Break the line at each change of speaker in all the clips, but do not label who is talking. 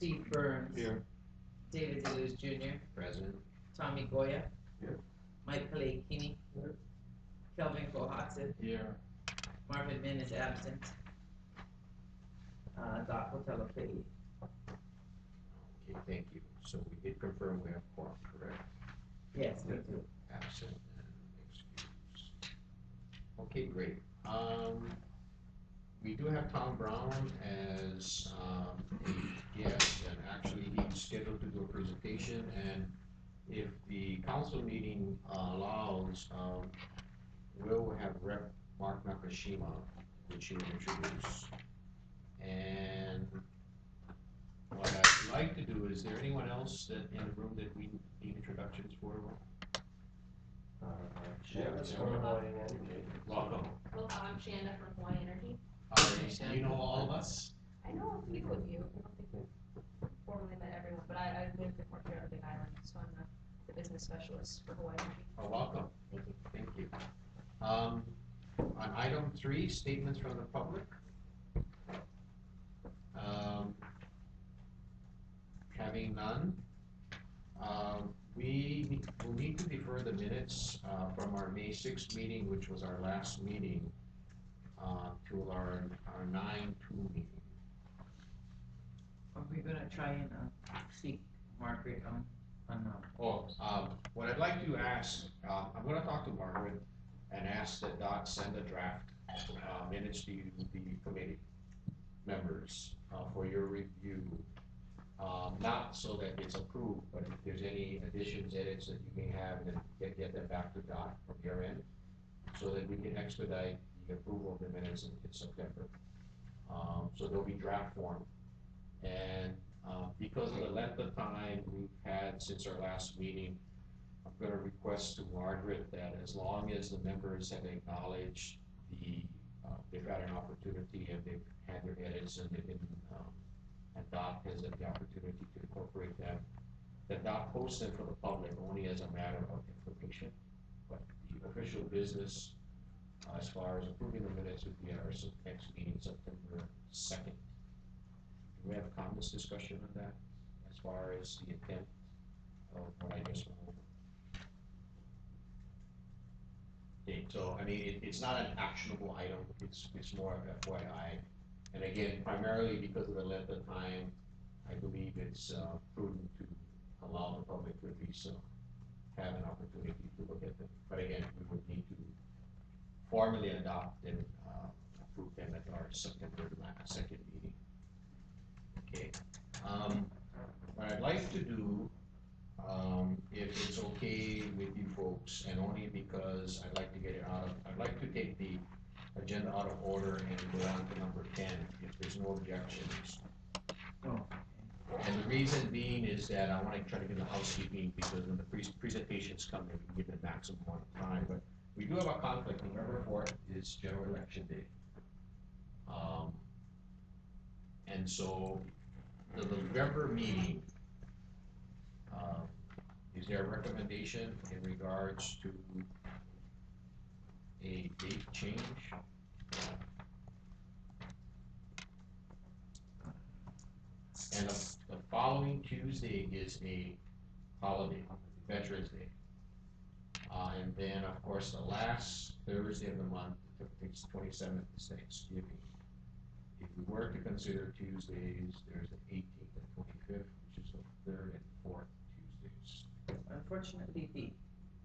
Steve Burns.
Here.
David DeLuz Jr.
Present.
Tommy Goya.
Here.
Mike Kalekini.
Here.
Kelvin Kohatson.
Here.
Marvin Min is absent. Doc Botello Piggy.
Okay, thank you. So we did confirm we have quorum, correct?
Yes, me too.
Absent and excused. Okay, great. We do have Tom Brown as a guest, and actually he's scheduled to do a presentation, and if the council meeting allows, we'll have Rep. Mark Nakashima, which he will introduce. And what I'd like to do, is there anyone else that in the room that we need introductions for?
Shanda
from
Hawaii
Energy. Welcome.
Well, I'm Shanda from Hawaii Energy.
Do you know all of us?
I know a few of you. I don't think we've formally met everyone, but I've lived in Port Huron, Big Island, so I'm the business specialist for Hawaii Energy.
Oh, welcome.
Thank you.
Thank you. On item 3, statements from the public. Having none, we will need to defer the minutes from our May 6th meeting, which was our last meeting, to our 9/2 meeting.
Are we gonna try and seek Margaret on
What I'd like to ask, I'm gonna talk to Margaret and ask that Doc send a draft minutes to the committee members for your review. Not so that it's approved, but if there's any additions, edits that you may have, then get them back to Doc from your end, so that we can expedite the approval of the minutes in September. So they'll be draft form. And because of the length of time we've had since our last meeting, I'm gonna request to Margaret that as long as the members have acknowledged they've had an opportunity and they've had their edits and they've been, and Doc has had the opportunity to incorporate them, that Doc posts them for the public only as a matter of information. But the official business, as far as approving the minutes, would be at our next meeting, September 2nd. Do we have a comments discussion on that, as far as the intent of what I just went over? Okay, so I mean, it's not an actionable item, it's more of FYI. And again, primarily because of the length of time, I believe it's prudent to allow the public to at least have an opportunity to look at them. But again, we would need to formally adopt and approve them at our September 2nd meeting. Okay. What I'd like to do, if it's okay with you folks, and only because I'd like to get it I'd like to take the agenda out of order and go on to number 10, if there's no objections.
Oh.
And the reason being is that I want to try to get the housekeeping, because when the presentations come in, we give the maximum amount of time. But we do have a conflict. November 4th is general election day. And so the November meeting, is there a recommendation in regards to a date change? And the following Tuesday is a holiday, Veterans Day. And then, of course, the last Thursday of the month, it's 27th, is Thanksgiving. If we were to consider Tuesdays, there's the 18th and 25th, which is the 3rd and 4th Tuesdays.
Unfortunately,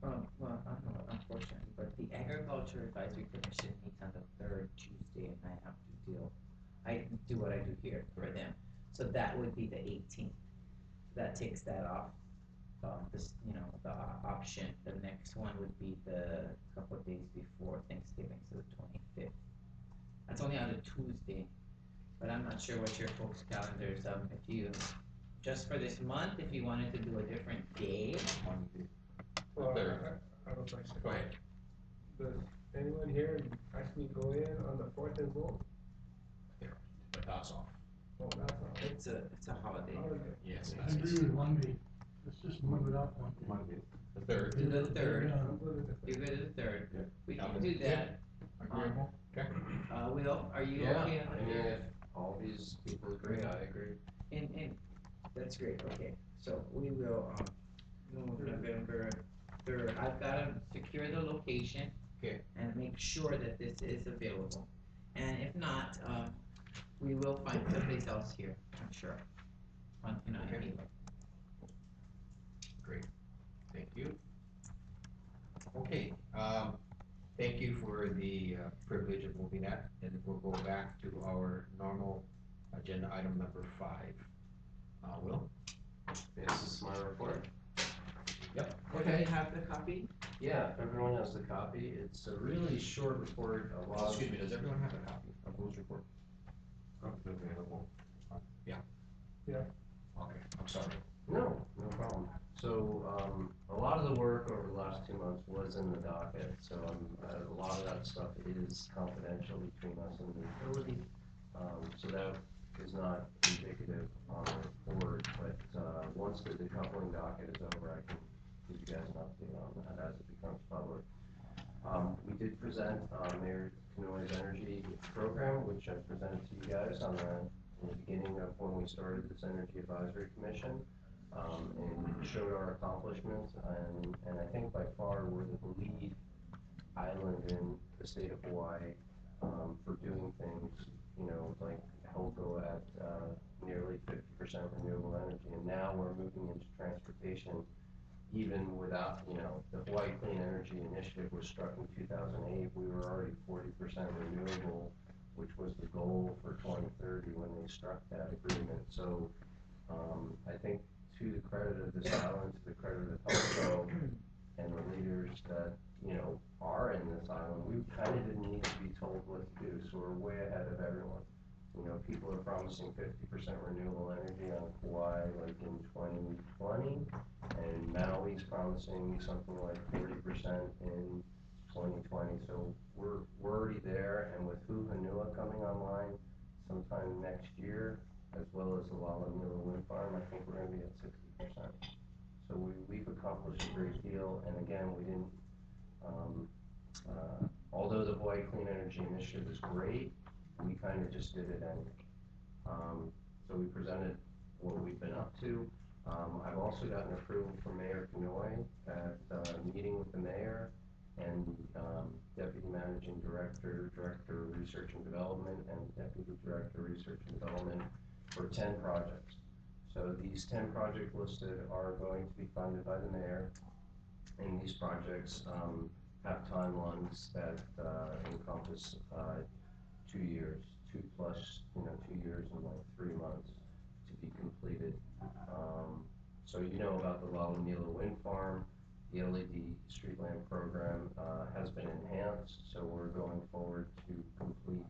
well, I don't know, unfortunately, but the Agriculture Advisory Commission meets on the 3rd Tuesday, and I do what I do here for them. So that would be the 18th. That takes that off. The option. The next one would be the couple of days before Thanksgiving, so the 25th. That's only on a Tuesday, but I'm not sure what your folks' calendars. If you, just for this month, if you wanted to do a different day.
Monday.
Well,
Third.
I have a question.
Go ahead.
Does anyone here actually go in on the 4th and vote?
Yeah, but that's off.
Oh, that's all.
It's a holiday.
Holiday.
Yes.
I agree with Monday. Let's just move it up one day.
Monday. The 3rd.
To the 3rd.
Yeah.
I'm good with the
You go to the 3rd.
Yeah.
We can do that.
Agreeable? Okay.
Will, are you
Yeah,
okay on
I
the
mean,
3rd?
if all these people agree, I agree.
And That's great, okay, so we will, move November 3rd, I've gotta secure the location.
Okay.
And make sure that this is available, and if not, we will find someplace else here, I'm sure,
Okay.
anyway.
Great, thank you. Okay, thank you for the privilege of moving that, and we'll go back to our normal agenda item number 5. Will?
This is my report.
Okay, have the copy?
Yeah, if everyone has the copy. It's a really short report, a lot of.
Excuse me, does everyone have a copy of Will's report? Available. Yeah.
Yeah.
Okay, I'm sorry.
No, no problem. So, a lot of the work over the last 2 months was in the docket, so a lot of that stuff is confidential between us and the utility. So that is not indicative on the report, but, once the decoupling docket is over, I can give you guys an update on that as it becomes public. We did present, Mayor Canoy's energy program, which I presented to you guys in the beginning of when we started this Energy Advisory Commission. And showed our accomplishments, and I think by far we're the lead island in the state of Hawaii, for doing things, like Helco at, nearly 50% renewable energy, and now we're moving into transportation, even without, the Hawaii Clean Energy Initiative was struck in 2008, we were already 40% renewable, which was the goal for 2030 when they struck that agreement, so, I think to the credit of this island, to the credit of Helco and the leaders that, are in this island, we kind of didn't need to be told what to do, so we're way ahead of everyone. People are promising 50% renewable energy on Kauai like in 2020, and Maui's promising something like 40% in 2020, so we're already there, and with Huhonua coming online sometime next year, as well as the Lalomila wind farm, I think we're gonna be at 60%. So we've accomplished a great deal, and again, we didn't, although the Hawaii Clean Energy Initiative is great, we kind of just did it anyway. So we presented what we've been up to. I've also gotten approval from Mayor Canoy at meeting with the mayor and Deputy Managing Director, Director of Research and Development, and Deputy Director of Research and Development for 10 projects. So these 10 projects listed are going to be funded by the mayor, and these projects have timelines that encompass 2 years, 2 plus, 2 years and like 3 months to be completed. So about the Lalomila wind farm, the LED street lamp program has been enhanced, so we're going forward to complete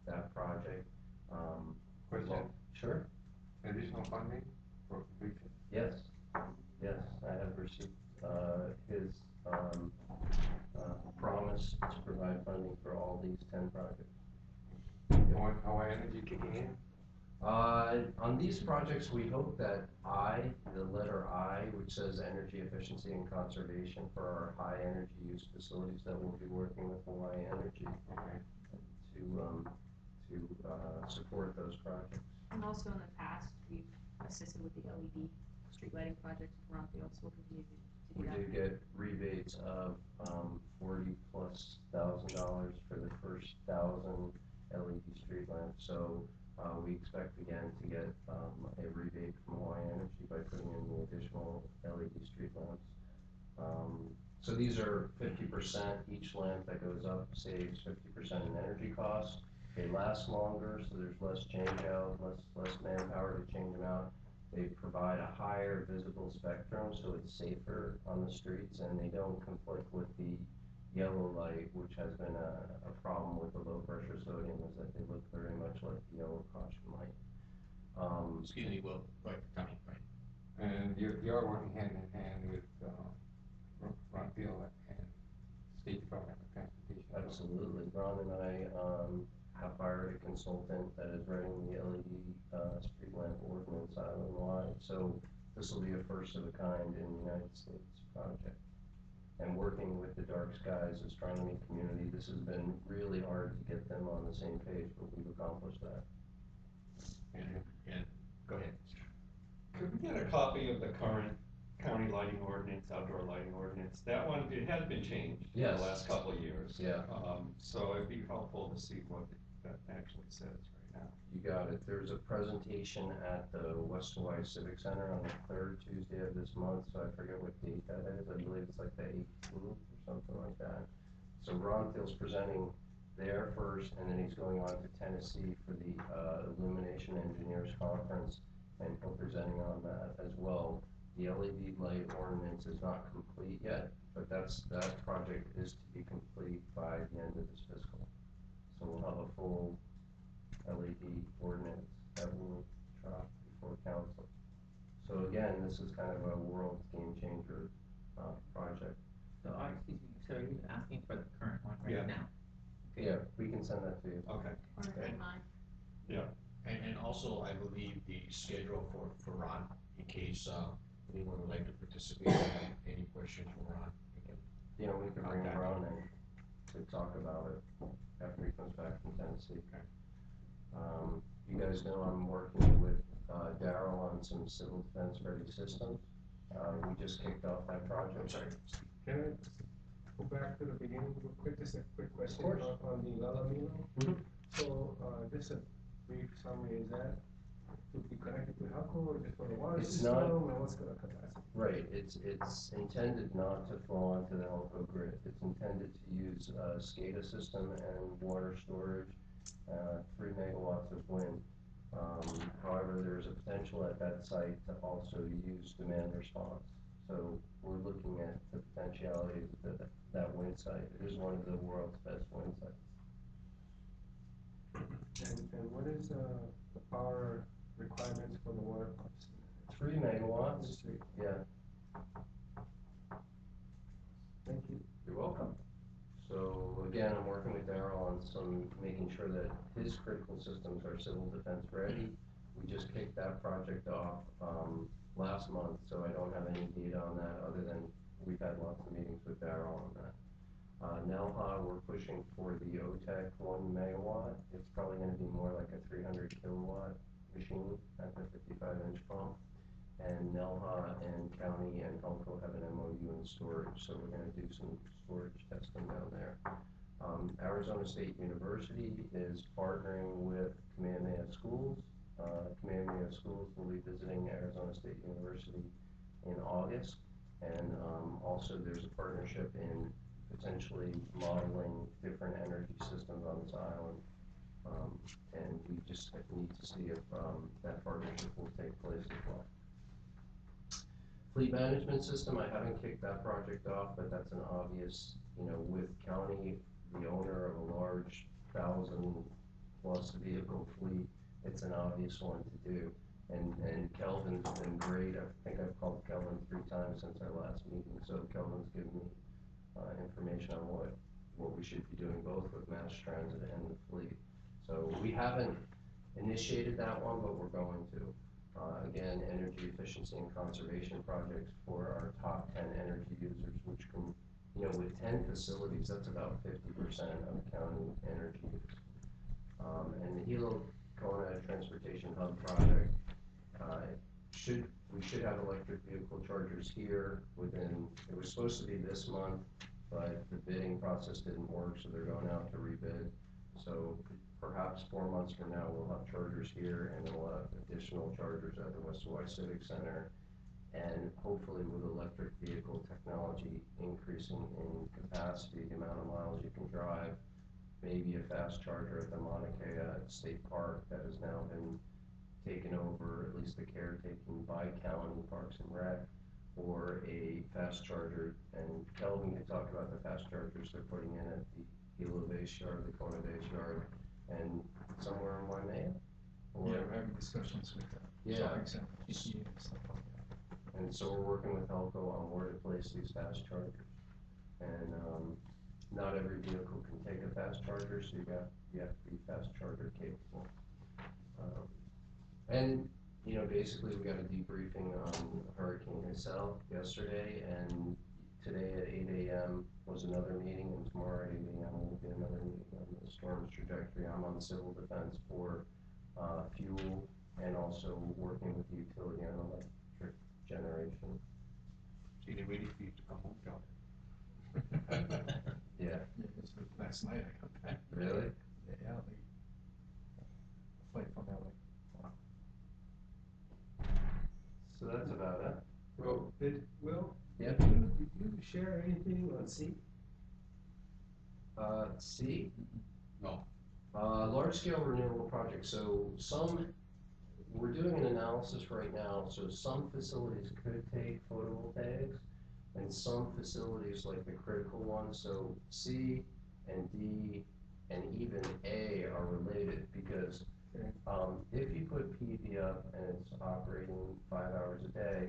that project.
Question,
Sure.
additional funding for completion?
Yes, I have received his promise to provide funding for all these 10 projects.
Hawaii Energy kicking in?
On these projects, we hope that the letter I, which says energy efficiency and conservation for our high energy use facilities, that we'll be working with Hawaii Energy
Okay.
to support those projects.
And also in the past, we've assisted with the LED street lighting projects in Bromfield, so we'll continue to
We
do that.
do get rebates of $40,000+ for the first 1,000 LED street lamps. So we expect again to get a rebate from Hawaii Energy by putting in the additional LED street lamps. So these are 50%, each lamp that goes up saves 50% in energy costs. They last longer, so there's less change out, less manpower to change them out. They provide a higher visible spectrum, so it's safer on the streets, and they don't conflict with the yellow light, which has been a problem with the low pressure sodium, is that they look very much like the yellow caution light.
Excuse me, Will, go ahead, Tommy, go ahead.
And you're working hand in hand with Bromfield and State Department of Transportation.
Absolutely. Ron and I have hired a consultant that is writing the LED street lamp ordinance island-wide. So this will be a first of a kind in the United States project. And working with the Dark Skies Astronomy community, this has been really hard to get them on the same page, but we've accomplished that.
And go ahead.
Could we get a copy of the current county lighting ordinance, outdoor lighting ordinance? That one, it has been changed in
Yes.
the last couple of years.
Yeah.
So it'd be helpful to see what that actually says right now.
You got it. There's a presentation at the West Hawaii Civic Center on the third Tuesday of this month, so I forget what date that is. I believe it's like the 18th or something like that. So Ron Thiel's presenting there first, and then he's going on to Tennessee for the Illumination Engineers Conference, and he'll be presenting on that as well. The LED light ordinance is not complete yet, but that project is to be complete by the end of this fiscal. So we'll have a full LED ordinance that will drop before council. So again, this is kind of a world game changer project.
So, excuse me, so are you asking for the current one right
Yeah.
now? Okay.
Yeah, we can send that to you.
Okay.
Or timeline.
And also, I believe the schedule for Ron, in case, anyone would like to participate, any questions for Ron, we can.
You know, we can bring
Okay.
Ron in to talk about it after he comes back from Tennessee.
Okay.
You guys know I'm working with Daryl on some civil defense ready systems. We just kicked off that project.
I'm sorry.
Can I just go back to the beginning real quick, just a quick question
course.
on the Lalamino?
Mhm.
So, just a brief summary, is that to be connected to Halco or just for the water
It's
system,
not-
and what's the capacity?
Right, it's intended not to fall into the Elko grid. It's intended to use a SCADA system and water storage, 3 megawatts of wind. However, there's a potential at that site to also use demand response. So we're looking at the potentiality of that wind site. It is one of the world's best wind sites.
And what is, the power requirements for the water pumps?
3 megawatts,
Just three.
yeah,
Thank you.
you're welcome. So again, I'm working with Daryl on making sure that his critical systems are civil defense ready. We just kicked that project off, last month, so I don't have any data on that, other than we've had lots of meetings with Daryl on that. Nelha, we're pushing for the OTEC 1 megawatt. It's probably gonna be more like a 300 kilowatt machine at the 55-inch pump. And Nelha and county and Elko have an MOU in storage, so we're gonna do some storage testing down there. Arizona State University is partnering with Kamehameha Schools. Kamehameha Schools will be visiting Arizona State University in August. And also there's a partnership in potentially modeling different energy systems on this island. And we just need to see if that partnership will take place as well. Fleet management system, I haven't kicked that project off, but that's an obvious, with county, the owner of a large 1,000+ vehicle fleet, it's an obvious one to do. And Kelvin's been great. I think I've called Kelvin 3 times since our last meeting, so Kelvin's given me information on what we should be doing both with mass transit and the fleet. So we haven't initiated that one, but we're going to. Again, energy efficiency and conservation projects for our top 10 energy users, which can, with 10 facilities, that's about 50% of county energy use. And the Hilo Kona Transportation Hub project, we should have electric vehicle chargers here it was supposed to be this month, but the bidding process didn't work, so they're going out to rebid. So perhaps 4 months from now, we'll have chargers here, and then we'll have additional chargers at the West Hawaii Civic Center. And hopefully with electric vehicle technology increasing in capacity, the amount of miles you can drive, maybe a fast charger at the Mauna Kea State Park that has now been taken over, at least the caretaking by county Parks and Rec, or a fast charger. And Kelvin can talk about the fast chargers they're putting in at the Hilo Base Yard, the Kona Base Yard, and somewhere in Waimea.
Yeah, we're having discussions with
Yeah.
for example, EPA and stuff like that.
And so we're working with Elko on where to place these fast chargers. And not every vehicle can take a fast charger, so you have to be fast charger capable. And basically we got a debriefing on Hurricane Isel yesterday, and today at 8 a.m. was another meeting, and tomorrow at 8 a.m. will be another meeting on the storm's trajectory. I'm on civil defense for fuel and also working with the utility on electric generation.
So they waiting for you to come home, John.
Yeah,
Yeah, so last night I got back.
really?
Yeah, like, flight from LA. Wow.
So that's about it.
Will,
Yep.
did you share anything on C?
C,
No,
large scale renewable projects, so we're doing an analysis right now, so some facilities could take photovoltaics, and some facilities, like the critical ones, so C and D and even A are related, because, if you put PV up and it's operating 5 hours a day,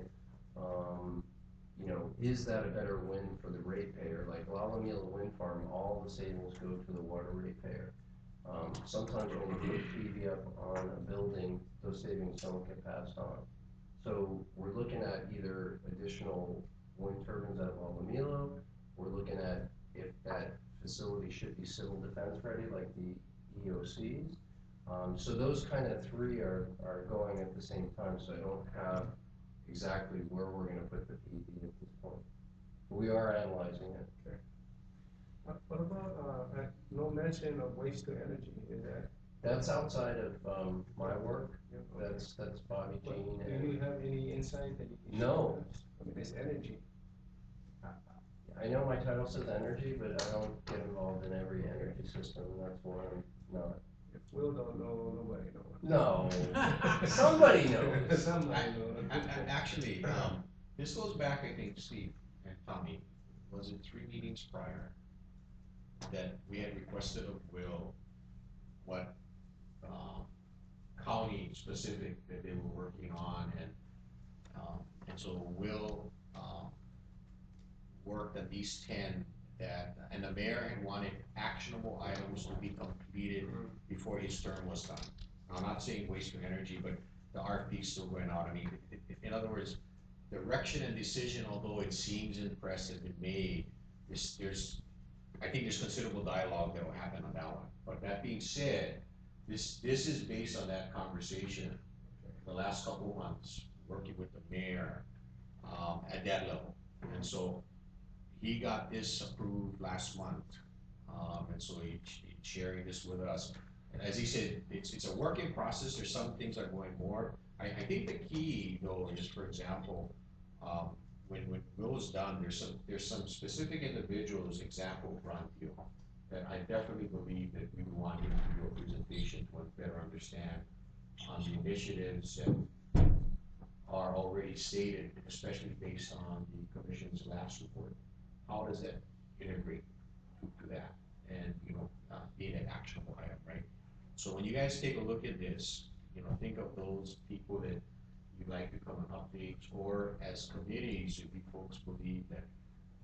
you know, is that a better win for the ratepayer? Like Lalomila Wind Farm, all the savings go to the water ratepayer. Sometimes when you put PV up on a building, those savings don't get passed on. So we're looking at either additional wind turbines at Lalomila, we're looking at if that facility should be civil defense ready, like the EOCs. So those kind of three are going at the same time, so I don't have exactly where we're gonna put the PV at this point. But we are analyzing it.
What about, no mention of waste to energy, is that?
That's outside of, my work,
Yeah, okay.
that's Bobby
But
Jean
do
and,
you have any insight that you can share
No.
with us? I mean, it's energy.
I know my title says energy, but I don't get involved in every energy system, and that's why I'm not.
If Will don't know, nobody knows.
No, somebody knows.
Somebody knows.
Actually, this goes back, I think, Steve and Tommy, was it 3 meetings prior? That we had requested of Will what, county specific that they were working on, and so Will, worked at these 10 that, and the mayor had wanted actionable items to be completed before his term was done. Now, I'm not saying waste to energy, but the RFP is still going out. I mean, in other words, direction and decision, although it seems in the press has been made, I think there's considerable dialogue that will happen on that one. But that being said, this is based on that conversation, the last couple of months, working with the mayor, at that level. And so he got this approved last month, and so he's sharing this with us. And as he said, it's a working process. There's some things that are going more. I think the key though is, for example, when Will's done, there's some specific individuals, example Ron Peel, that I definitely believe that we would want him to do a presentation to better understand on the initiatives that are already stated, especially based on the commission's last report. How does that integrate to that and, be an actionable item, right? So when you guys take a look at this, think of those people that you'd like to come and update, or as committees, if you folks believe that,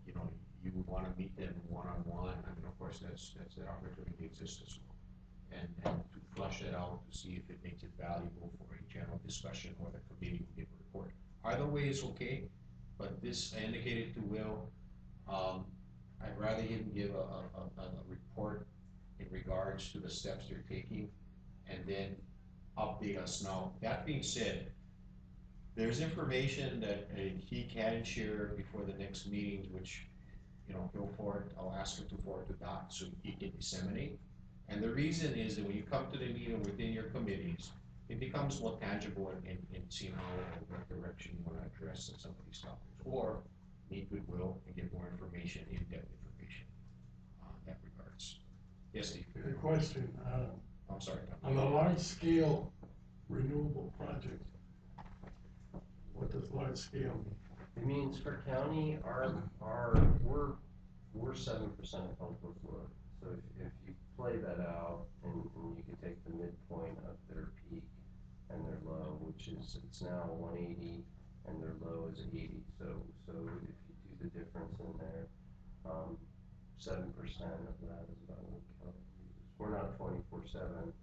you would wanna meet them one-on-one, I mean, of course, that's that opportunity exists as well. And to flush that out to see if it makes it valuable for a general discussion or the committee will give a report. Either way is okay, but this, I indicated to Will, I'd rather him give a report in regards to the steps they're taking and then update us. Now, that being said, there's information that he can share before the next meetings, which, I'll ask him to forward to Doc so he can disseminate. And the reason is that when you come to the meeting within your committees, it becomes more tangible in seeing how or what direction you want to address some of these topics. Or meet with Will and get more information, in-depth information in that regards. Yes, Steve?
A question,
I'm sorry.
on a large scale renewable project, what does large scale mean?
It means for county, we're 7% of public load. So if you play that out and you can take the midpoint of their peak and their low, which is, it's now 180 and their low is 80. So if you do the difference in there, 7% of that is about what county uses. We're not 24/7,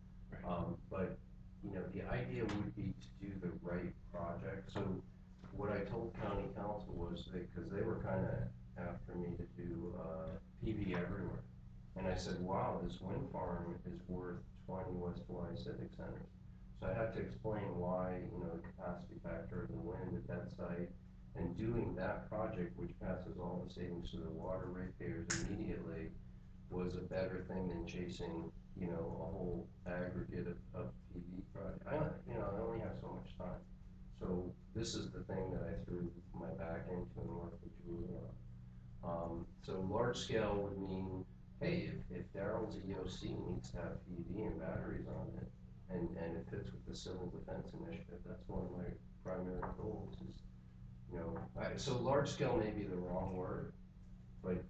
but the idea would be to do the right project. So what I told county council was because they were kind of after me to do PV everywhere, and I said, wow, this wind farm is worth 20 West Hawaii Civic Centers. So I had to explain why, you know, the capacity factor of the wind at that site, and doing that project, which passes all the savings to the water ratepayers immediately, was a better thing than chasing, you know, a whole aggregate of PV project. I only have so much time. So this is the thing that I threw my back into and worked with Julie on. So large scale would mean, hey, if Daryl's EOC needs to have PV and batteries on it, and it fits with the civil defense initiative, that's one of my primary goals is, you know, so large scale may be the wrong word, but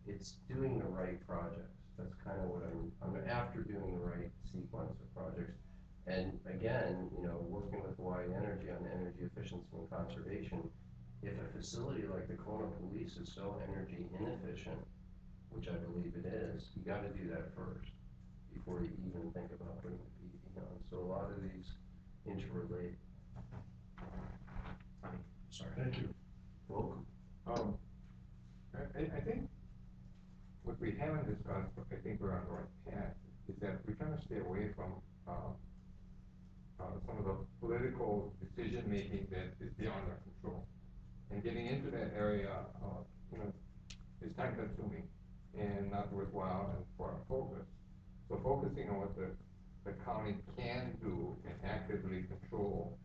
it's doing the right projects. That's kind of what I'm after, doing the right sequence of projects. And again, you know, working with Y Energy on energy efficiency and conservation, if a facility like the Kona Police is so energy inefficient, which I believe it is, you gotta do that first before you even think about putting the PV on. So a lot of these interrelate.
Sorry.
Thank you.
Welcome.
I think what we haven't discussed, but I think we're on the right path, is that we're trying to stay away from some of the political decision-making that is beyond our control. And getting into that area, you know, is time-consuming and not worthwhile and for our focus. So focusing on what the county can do and actively control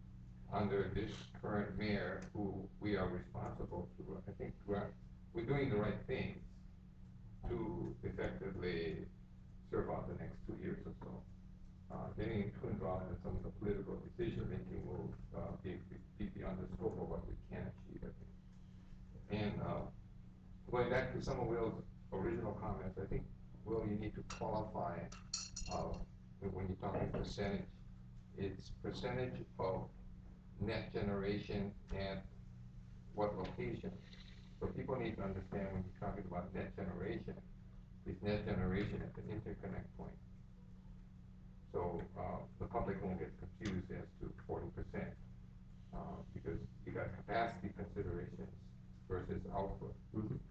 under this current mayor, who we are responsible to, I think we're doing the right things to effectively serve out the next 2 years or so. Getting too involved in some of the political decision-making will be beyond the scope of what we can achieve, I think. And going back to some of Will's original comments, I think, Will, you need to qualify when you're talking percentage. It's percentage of net generation at what location. So people need to understand when you're talking about net generation, it's net generation at the interconnect point. So the public won't get confused as to 40%, because you got capacity considerations versus output,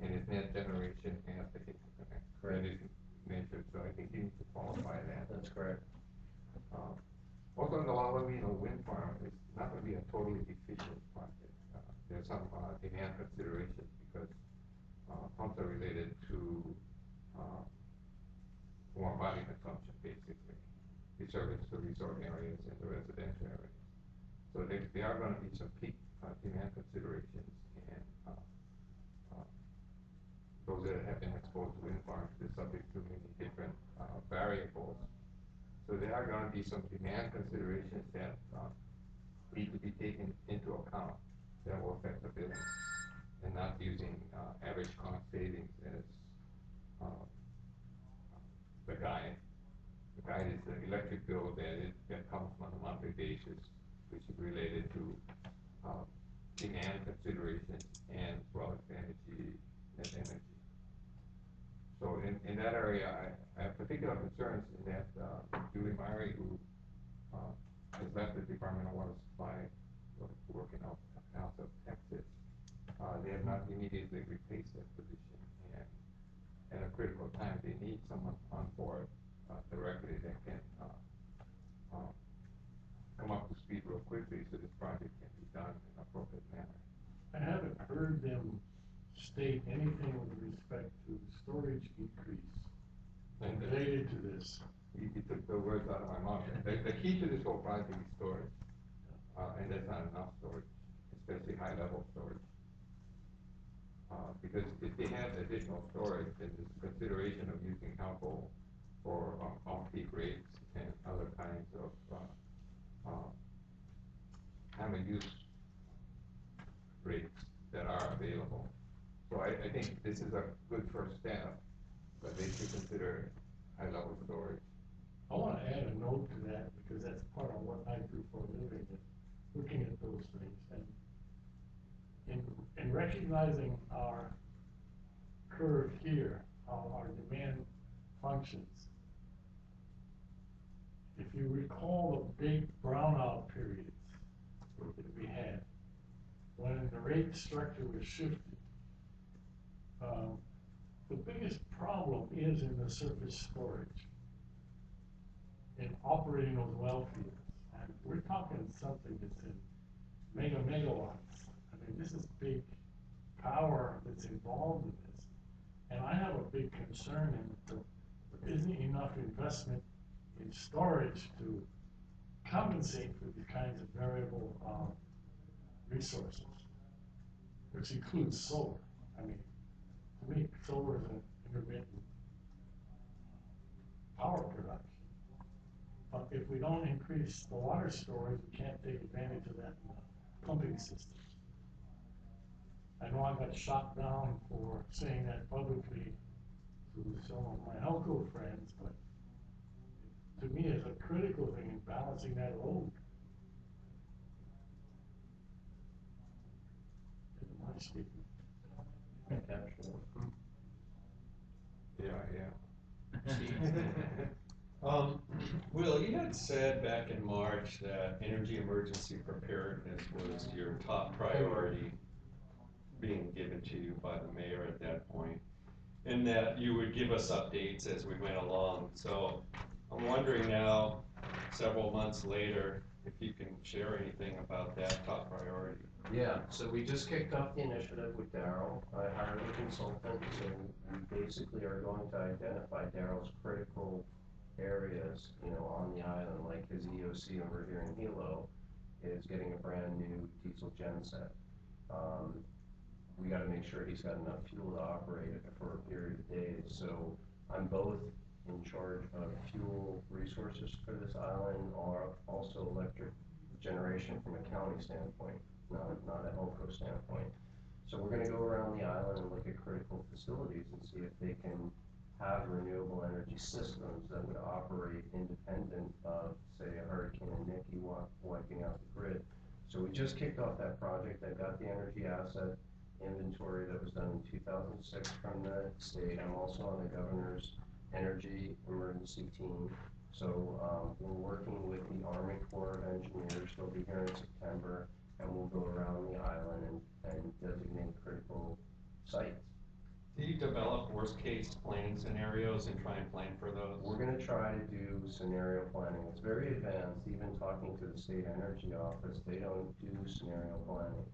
and it's net generation at the interconnect.
Correct.
It is measured, so I think you need to qualify that.
That's correct.
Also, on the Lalomino wind farm, it's not going to be a totally efficient project. There's some demand considerations because pumps are related to more body consumption, basically. We service the resort areas and the residential areas. So there are going to be some peak demand considerations, and those that have been exposed to wind farms are subject to many different variables. So there are going to be some demand considerations that need to be taken into account that will affect the billing, and not using average cost savings as the guide. The guide is the electric bill that comes on a monthly basis, which is related to demand considerations and as well as energy. So in that area, I have particular concerns in that Julie Myrie, who has left the Department of Water Supply, working out of Texas, they have not immediately replaced that position, and at a critical time, they need someone on board directly that can come up to speed real quickly so this project can be done in an appropriate manner.
I haven't heard them state anything with respect to storage increase related to this.
You took the words out of my mouth. The key to this whole project is storage, and there's not enough storage, especially high-level storage. Because if they have additional storage, then there's consideration of using Halco for off-peak rates and other kinds of time-of-use rates that are available. So I think this is a good first step, but they should consider high-level storage.
I want to add a note to that because that's part of what I do for a living, looking at those things. And in recognizing our curve here, how our demand functions, if you recall the big brownout periods that we had, when the rate structure was shifted, the biggest problem is in the surface storage, in operating those well fields. And we're talking something that's in megawatts. I mean, this is big power that's involved in this. And I have a big concern in that there isn't enough investment in storage to compensate for these kinds of variable resources, which includes solar. I mean, to me, solar is an intermittent power production. But if we don't increase the water storage, we can't take advantage of that pumping system. I know I got shot down for saying that publicly to some of my Helco friends, but to me, it's a critical thing in balancing that load. My statement.
Will, you had said back in March that energy emergency preparedness was your top priority being given to you by the mayor at that point, and that you would give us updates as we went along. So I'm wondering now, several months later, if you can share anything about that top priority.
Yeah, so we just kicked off the initiative with Daryl. I hired a consultant, so we basically are going to identify Daryl's critical areas, on the island, like his EOC over here in Hilo is getting a brand new diesel genset. We gotta make sure he's got enough fuel to operate it for a period of days. So I'm both in charge of fuel resources for this island, or also electric generation from a county standpoint, not a Helco standpoint. So we're gonna go around the island and look at critical facilities and see if they can have renewable energy systems that would operate independent of, say, a hurricane and Nikki wiping out the grid. So we just kicked off that project. I got the energy asset inventory that was done in 2006 from the state. I'm also on the governor's energy emergency team. So we're working with the Army Corps of Engineers. They'll be here in September, and we'll go around the island and designate critical sites.
Do you develop worst-case planning scenarios and try and plan for those?
We're gonna try to do scenario planning. It's very advanced. Even talking to the state energy office, they don't do scenario planning.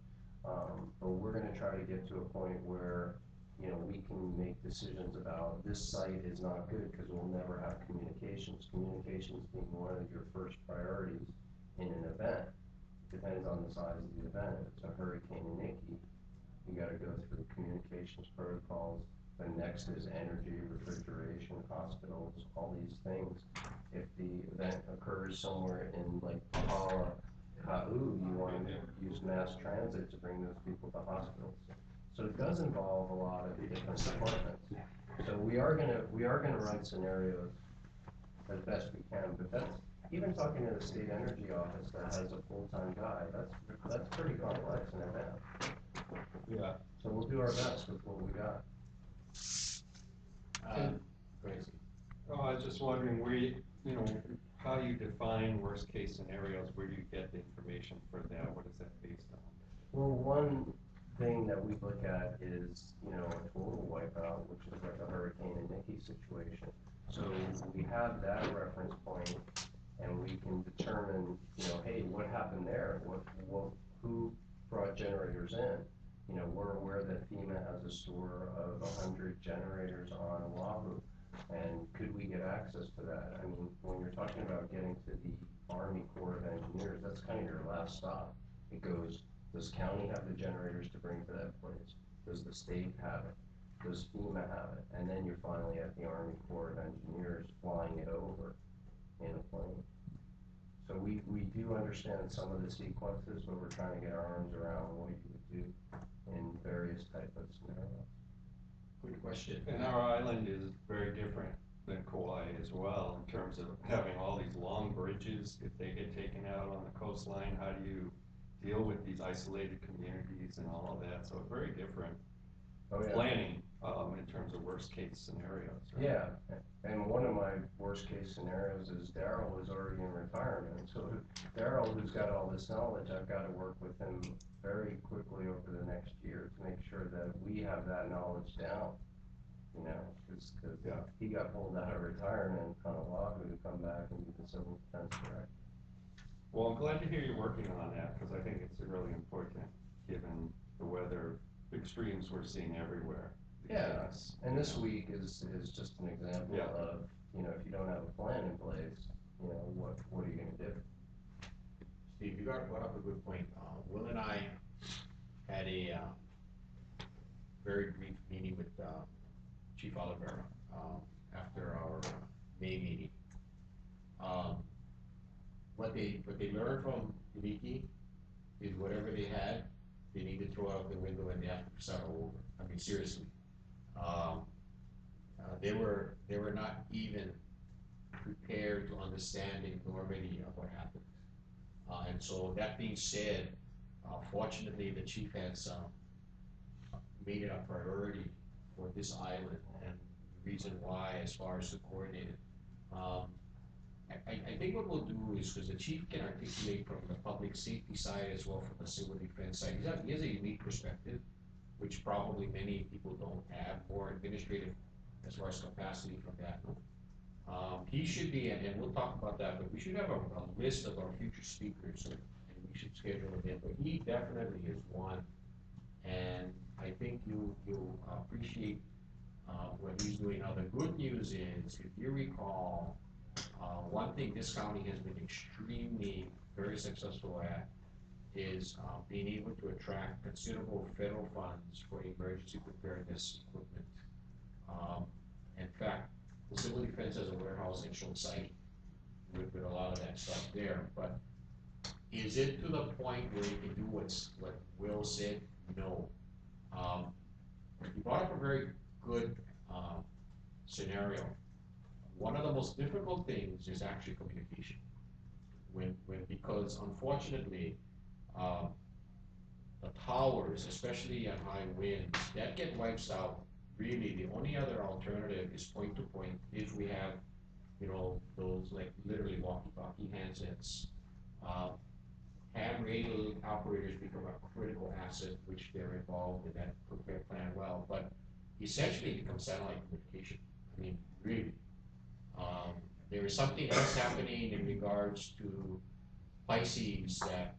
But we're gonna try to get to a point where, we can make decisions about this site is not good because we'll never have communications. Communications being one of your first priorities in an event. Depends on the size of the event. If it's a hurricane in Nikki, you gotta go through communications protocols. The next is energy, refrigeration, hospitals, all these things. If the event occurs somewhere in like Pahala, Ka'u, you want to use mass transit to bring those people to hospitals. So it does involve a lot of different departments. So we are gonna run scenarios as best we can, but that's, even talking to the state energy office that has a full-time guy, that's pretty complex in advance.
Yeah.
So we'll do our best with what we got.
I was just wondering how you define worst case scenarios, where do you get the information for that, what is that based on?
Well, one thing that we look at is, a total wipeout, which is like a hurricane and Nikki situation. So we have that reference point, and we can determine, hey, what happened there? Who brought generators in? We're aware that FEMA has a store of 100 generators on Oahu, and could we get access to that? I mean, when you're talking about getting to the Army Corps of Engineers, that's kind of your last stop. It goes, does county have the generators to bring to that place? Does the state have it? Does FEMA have it? And then you're finally at the Army Corps of Engineers flying it over in a plane. So we do understand some of the sequences, but we're trying to get our arms around what you would do in various type of scenarios.
Good question. And our island is very different than Kauai as well, in terms of having all these long bridges. If they get taken out on the coastline, how do you deal with these isolated communities and all of that? So very different planning in terms of worst case scenarios. Right?
Yeah, and one of my worst case scenarios is Daryl is already in retirement. So Daryl, who's got all this knowledge, I've got to work with him very quickly over the next year to make sure that we have that knowledge down. Because he got pulled out of retirement on Oahu to come back and be the civil defense director.
Well, I'm glad to hear you're working on that, because I think it's really important, given the weather extremes we're seeing everywhere.
Yes, and this week is just an example
Yeah.
of, you know, if you don't have a plan in place, you know, what are you gonna do?
Steve, you brought up a good point. Will and I had a very brief meeting with Chief Olivera after our May meeting. What they learned from Viki is whatever they had, they need to throw out the window and they have to start all over. I mean, seriously. They were not even prepared to understand the enormity of what happened. And so that being said, fortunately, the chief has made it a priority for this island, and the reason why, as far as the coordinated, I think what we'll do is, because the chief can articulate from the public safety side as well from the civil defense side, he has a unique perspective, which probably many people don't have, more administrative as far as capacity from that. He should be, and we'll talk about that, but we should have a list of our future speakers, and we should schedule them in, but he definitely is one. And I think you'll appreciate what he's doing. Now, the good news is, if you recall, one thing this county has been extremely very successful at is being able to attract considerable federal funds for emergency preparedness equipment. In fact, the civil defense has a warehouse in Short Site with a lot of that stuff there, but is it to the point where you can do what Will said? No. You brought up a very good scenario. One of the most difficult things is actually communication. Because unfortunately, the towers, especially on high winds, that get wiped out. Really, the only other alternative is point to point if we have, you know, those like literally walkie-talkie handsets. Ham radio operators become a critical asset, which they're involved in that prepare plan well, but essentially it becomes satellite communication. I mean, really. There is something else happening in regards to Pisces that,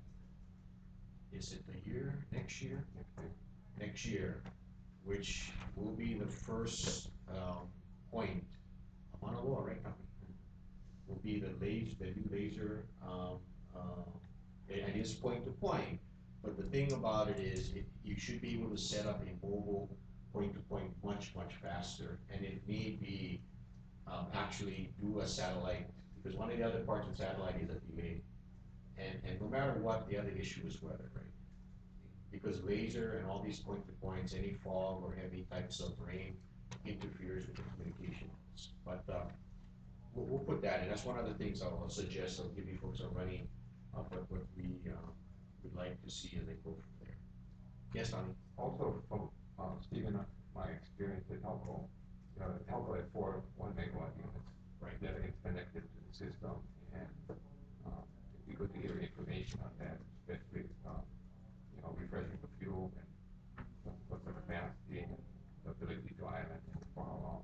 is it next year? Next year, which will be the first point, Mauna Loa, right, company? Will be the new laser, it is point to point, but the thing about it is, you should be able to set up a mobile point to point much faster, and it may be actually do a satellite, because one of the other parts of satellite is a delay, and no matter what, the other issue is weather, right? Because laser and all these point to points, any fog or heavy types of rain interferes with the communications. But we'll put that in. That's one of the things I'll suggest. I'll give you folks a running of what we would like to see, and then go from there. Yes, Donnie?
Also, from Stephen, my experience at Helco, you know, Helco had 4 1-megawatt units,
Right.
that are connected to the system, and it'd be good to hear information on that, especially you know, refreshing the fuel and what's the capacity and the ability to island and for how long.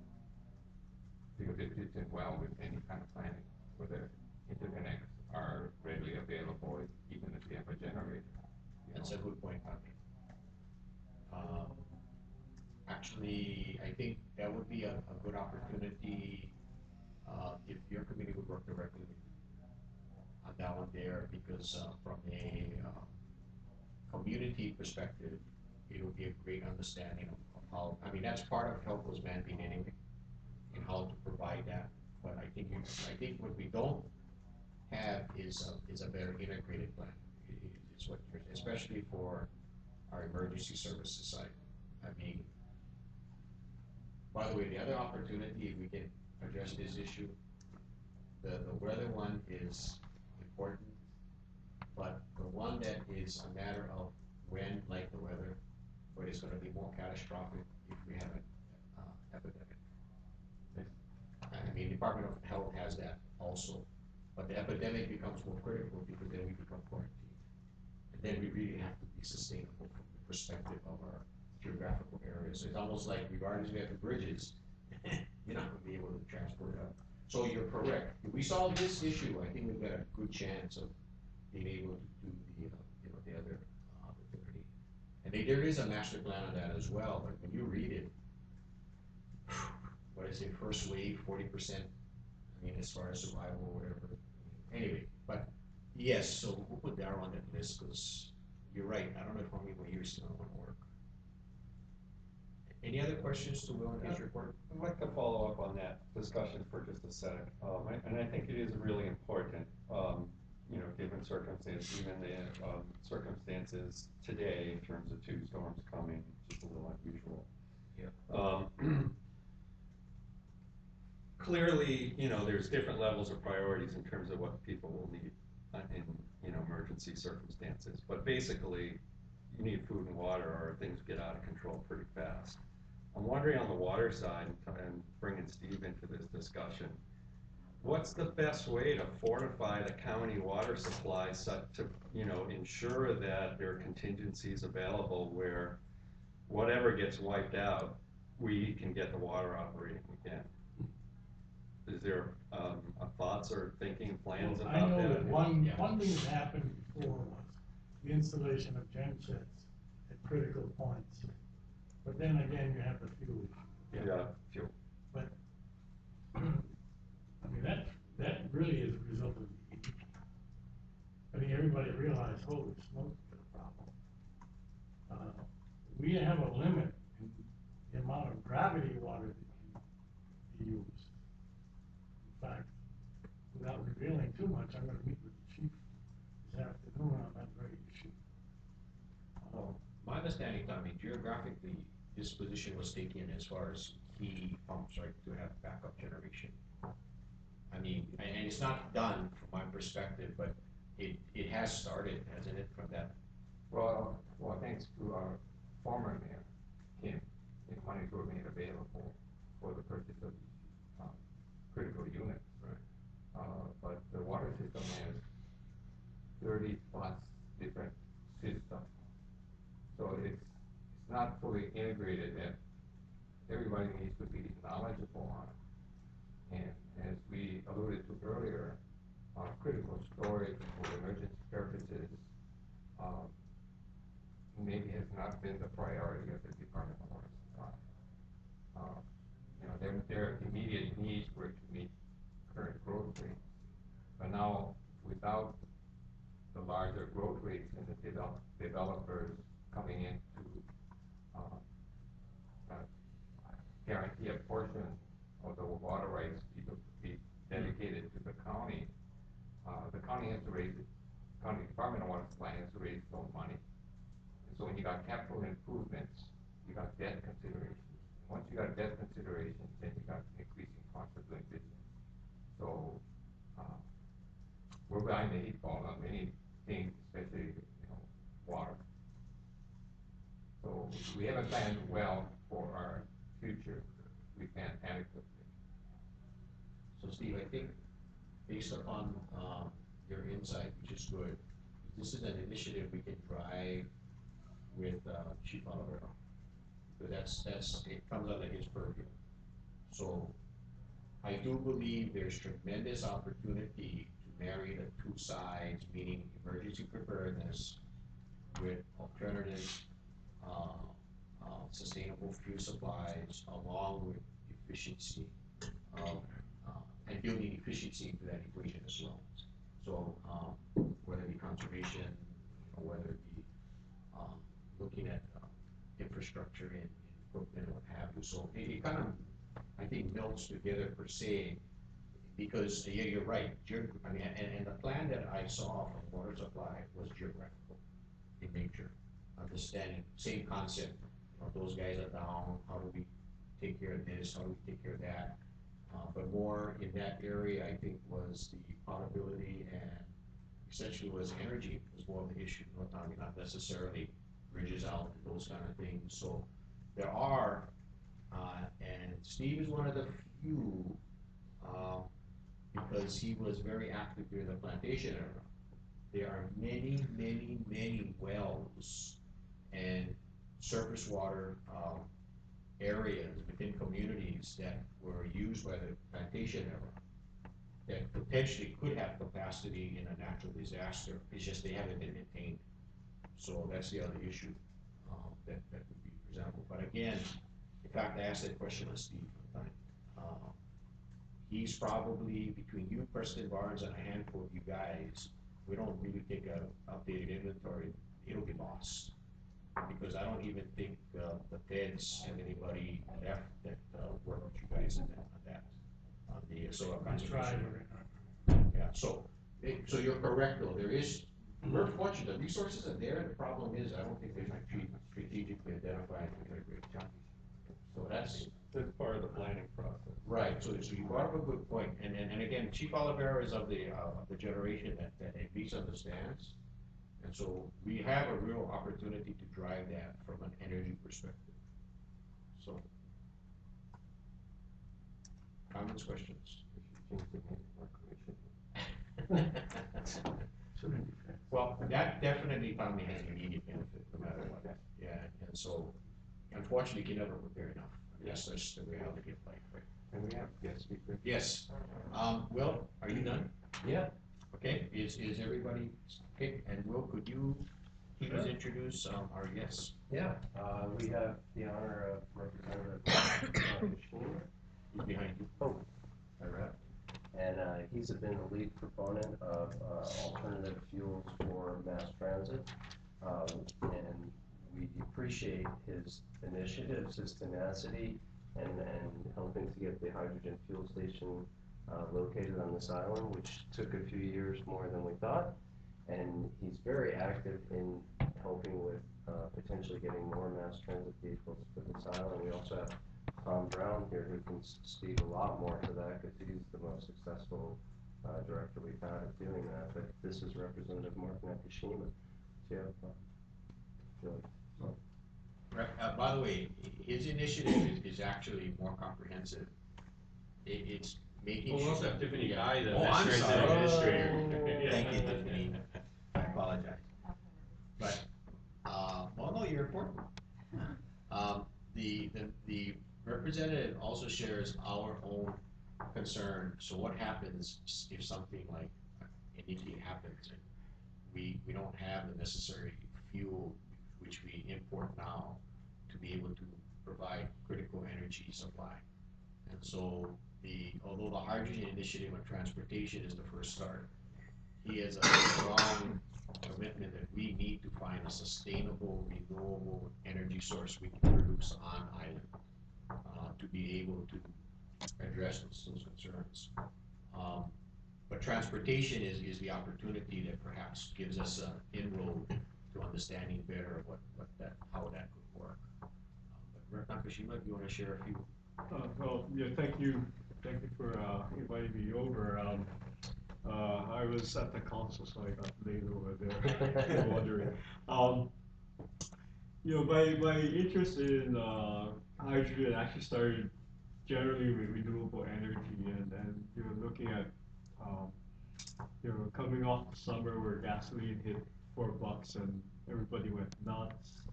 Because it fits in well with any kind of planning, whether interconnects are readily available, even if they have a generator.
That's a good point, Tommy. Actually, I think that would be a good opportunity if your committee would work directly with you on that one there, because from a community perspective, it would be a great understanding of how, I mean, that's part of Helco's mandate anyway, and how to provide that. But I think what we don't have is a better integrated plan. It's what, especially for our emergency services side. I mean, by the way, the other opportunity, if we can address this issue, the weather one is important, but the one that is a matter of when, like the weather, but it's gonna be more catastrophic if we have an epidemic. I mean, Department of Health has that also, but the epidemic becomes more critical because then we become quarantined. And then we really have to be sustainable from the perspective of our geographical areas. So it's almost like, regardless if we have the bridges, you're not gonna be able to transport it up. So you're correct. If we solve this issue, I think we've got a good chance of being able to do the, the other opportunity. And there is a master plan on that as well, but when you read it, what is it, first wave, 40%, I mean, as far as survival or whatever. Anyway, but yes, so we'll put Darrell on that list, because you're right, I don't know how many more years it's gonna wanna work. Any other questions to Will on his report?
I'd like to follow up on that discussion for just a sec, and I think it is really important, given circumstances, even the circumstances today in terms of 2 storms coming, just a little unusual.
Yeah.
Clearly, there's different levels of priorities in terms of what people will need in, emergency circumstances, but basically, you need food and water or things get out of control pretty fast. I'm wondering on the water side, and bringing Steve into this discussion, what's the best way to fortify the county water supply such to, ensure that there are contingencies available where whatever gets wiped out, we can get the water operating again? Is there thoughts or thinking plans
Well,
about that?
I know that one thing that happened before was the installation of gen sets at critical points. But then again, you have the fuel issue.
Yeah, fuel.
But, I mean, that really is a result of the EPA. I think everybody realized, holy smokes, we got a problem. We have a limit in the amount of gravity water that can be used. In fact, without revealing too much, I'm gonna meet with the chief this afternoon on that very issue.
My understanding, Tommy, geographically, this position was taken as far as key pumps, right, to have backup generation. I mean, and it's not done from my perspective, but it has started, hasn't it, from that?
Well, thanks to our former mayor, Kim, monies were made available for the purchase of these critical units.
Right.
But the water system has 30+ different systems. So it's not fully integrated, and everybody needs to be knowledgeable on it. And as we alluded to earlier, critical storage for emergency purposes maybe has not been the priority of the Department of Water Supply. Their immediate needs were to meet current growth rates, but now without the larger growth rates and the developers coming in to guarantee a portion of the water rights to be dedicated to the county has to raise it. County Department of Water Supply has to raise its own money. And so when you got capital improvements, you got debt considerations. Once you got debt considerations, then you got increasing cost of doing business. So we're behind the 8 ball on many things, especially water. So we haven't planned well for our future. We planned adequately.
So Steve, I think based upon your insight, which is good, this is an initiative we can drive with Chief Oliver. Because it comes under his purview. So I do believe there's tremendous opportunity to marry the 2 sides, meaning emergency preparedness with alternative sustainable fuel supplies, along with efficiency, and building efficiency into that equation as well. So whether it be conservation, or whether it be looking at infrastructure and equipment and what have you. So it kind of, I think, melts together per se, because yeah, you're right. I mean, and the plan that I saw from water supply was geographical in nature, understanding same concept. Those guys are down. How do we take care of this? How do we take care of that? But more in that area, I think, was the potability, and essentially was energy was more of the issue. Not necessarily bridges out and those kind of things. So there are, and Steve is one of the few, because he was very active during the plantation era. There are many, many, many wells and surface water areas within communities that were used by the plantation era. that potentially could have capacity in a natural disaster, it's just they haven't been maintained. So that's the other issue, that would be presentable, but again, in fact, I asked that question of Steve one time. He's probably, between you, Preston Barnes, and a handful of you guys, we don't really take a updated inventory, it'll be lost. Because I don't even think, the feds have anybody left that, work with you guys on the soil
We tried,
conservation. Yeah, so you're correct though, we're fortunate, the resources are there, the problem is, I don't think they're strategically identified to get a great chunk. So that's
part of the planning process.
right, so you brought up a good point, and again, Chief Olivera is of the generation that at least understands. And so we have a real opportunity to drive that from an energy perspective. So. Comments, questions? Well, that definitely probably has an immediate benefit, no matter what, yeah, and so, unfortunately, you can never prepare enough. Yes, that's the reality of life, right?
And we have guest speakers.
Yes, Will, are you done?
Yeah.
Okay, is everybody, okay, and Will, could you please introduce, our guests?
Yeah, we have the honor of Representative Machine.
Who's behind you?
Oh, I read. And he's been the lead proponent of alternative fuels for mass transit. And we appreciate his initiatives, his tenacity, and helping to get the hydrogen fuel station located on this island, which took a few years more than we thought. And he's very active in helping with potentially getting more mass transit vehicles to this island. We also have Tom Brown here, who can speak a lot more to that, because he's the most successful director we've had at doing that. But this is Representative Mark Nakashima. So,
By the way, his initiative is actually more comprehensive. It's making.
Well, we also have Tiffany Guy, the
Oh, I'm
transit
sorry.
administrator.
Thank you, Tiffany. I apologize. But, well, no, you're important. The representative also shares our own concern. So what happens if something like anything happens and we don't have the necessary fuel which we import now to be able to provide critical energy supply? And so although the hydrogen initiative on transportation is the first start, he has a strong commitment that we need to find a sustainable, renewable energy source we can produce on island to be able to address those concerns. But transportation is the opportunity that perhaps gives us an inroad to understanding better how that could work. But Nakashima, do you want to share a few?
Well, yeah, thank you for inviting me over. I was at the council, so I got laid over there. Wondering. My interest in hydrogen actually started generally with renewable energy, and looking at coming off the summer where gasoline hit $4 and everybody went nuts.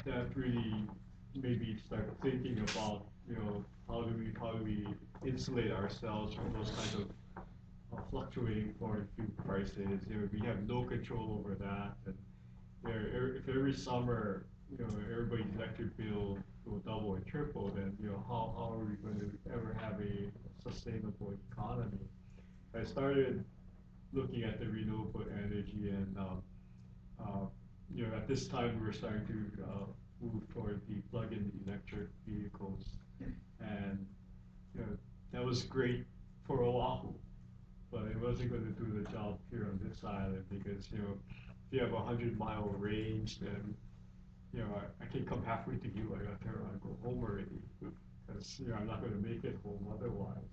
That really made me start thinking about how do we insulate ourselves from those kinds of fluctuating foreign fuel prices. We have no control over that, and if every summer everybody's electric bill will double and triple, then how are we going to ever have a sustainable economy? I started looking at the renewable energy, and at this time we were starting to move toward the plug-in electric vehicles, and that was great for Oahu, but it wasn't going to do the job here on this island, because if you have a 100-mile range, then I can come halfway to you, I got there, I go home already, because I'm not going to make it home otherwise.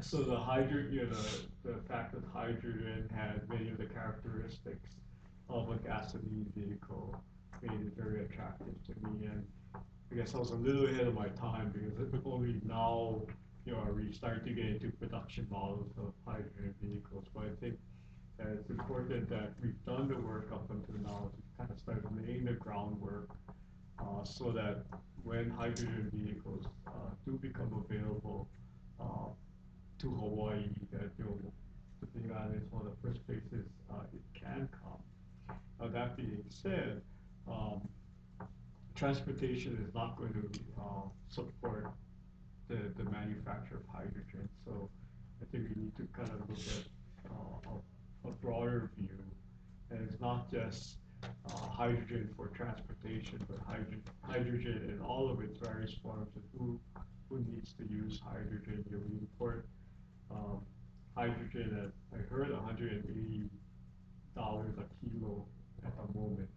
So the hydrogen, the fact that hydrogen had many of the characteristics of a gasoline vehicle made it very attractive to me, and I guess I was a little ahead of my time, because only now are we starting to get into production models of hydrogen vehicles. But I think that it's important that we've done the work up until now to kind of start laying the groundwork so that when hydrogen vehicles do become available to Hawaii, that the Big Island is one of the first places it can come. That being said, transportation is not going to support the manufacture of hydrogen. So I think we need to kind of look at a broader view. And it's not just hydrogen for transportation, but hydrogen in all of its various forms, and who needs to use hydrogen. We import hydrogen at, I heard, $180 a kilo at the moment.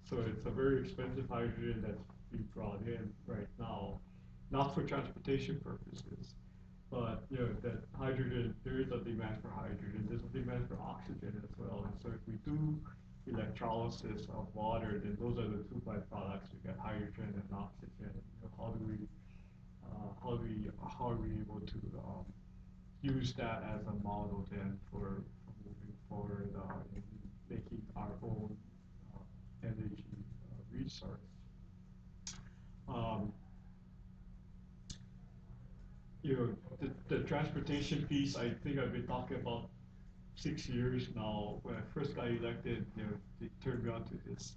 So it's a very expensive hydrogen that's being brought in right now, not for transportation purposes, but that hydrogen, there is a demand for hydrogen. There's a demand for oxygen as well. And so if we do electrolysis of water, then those are the two byproducts. We get hydrogen and oxygen. How are we able to use that as a model then for moving forward in making our own energy resource? The transportation piece, I think I've been talking about 6 years now. When I first got elected, they turned me on to this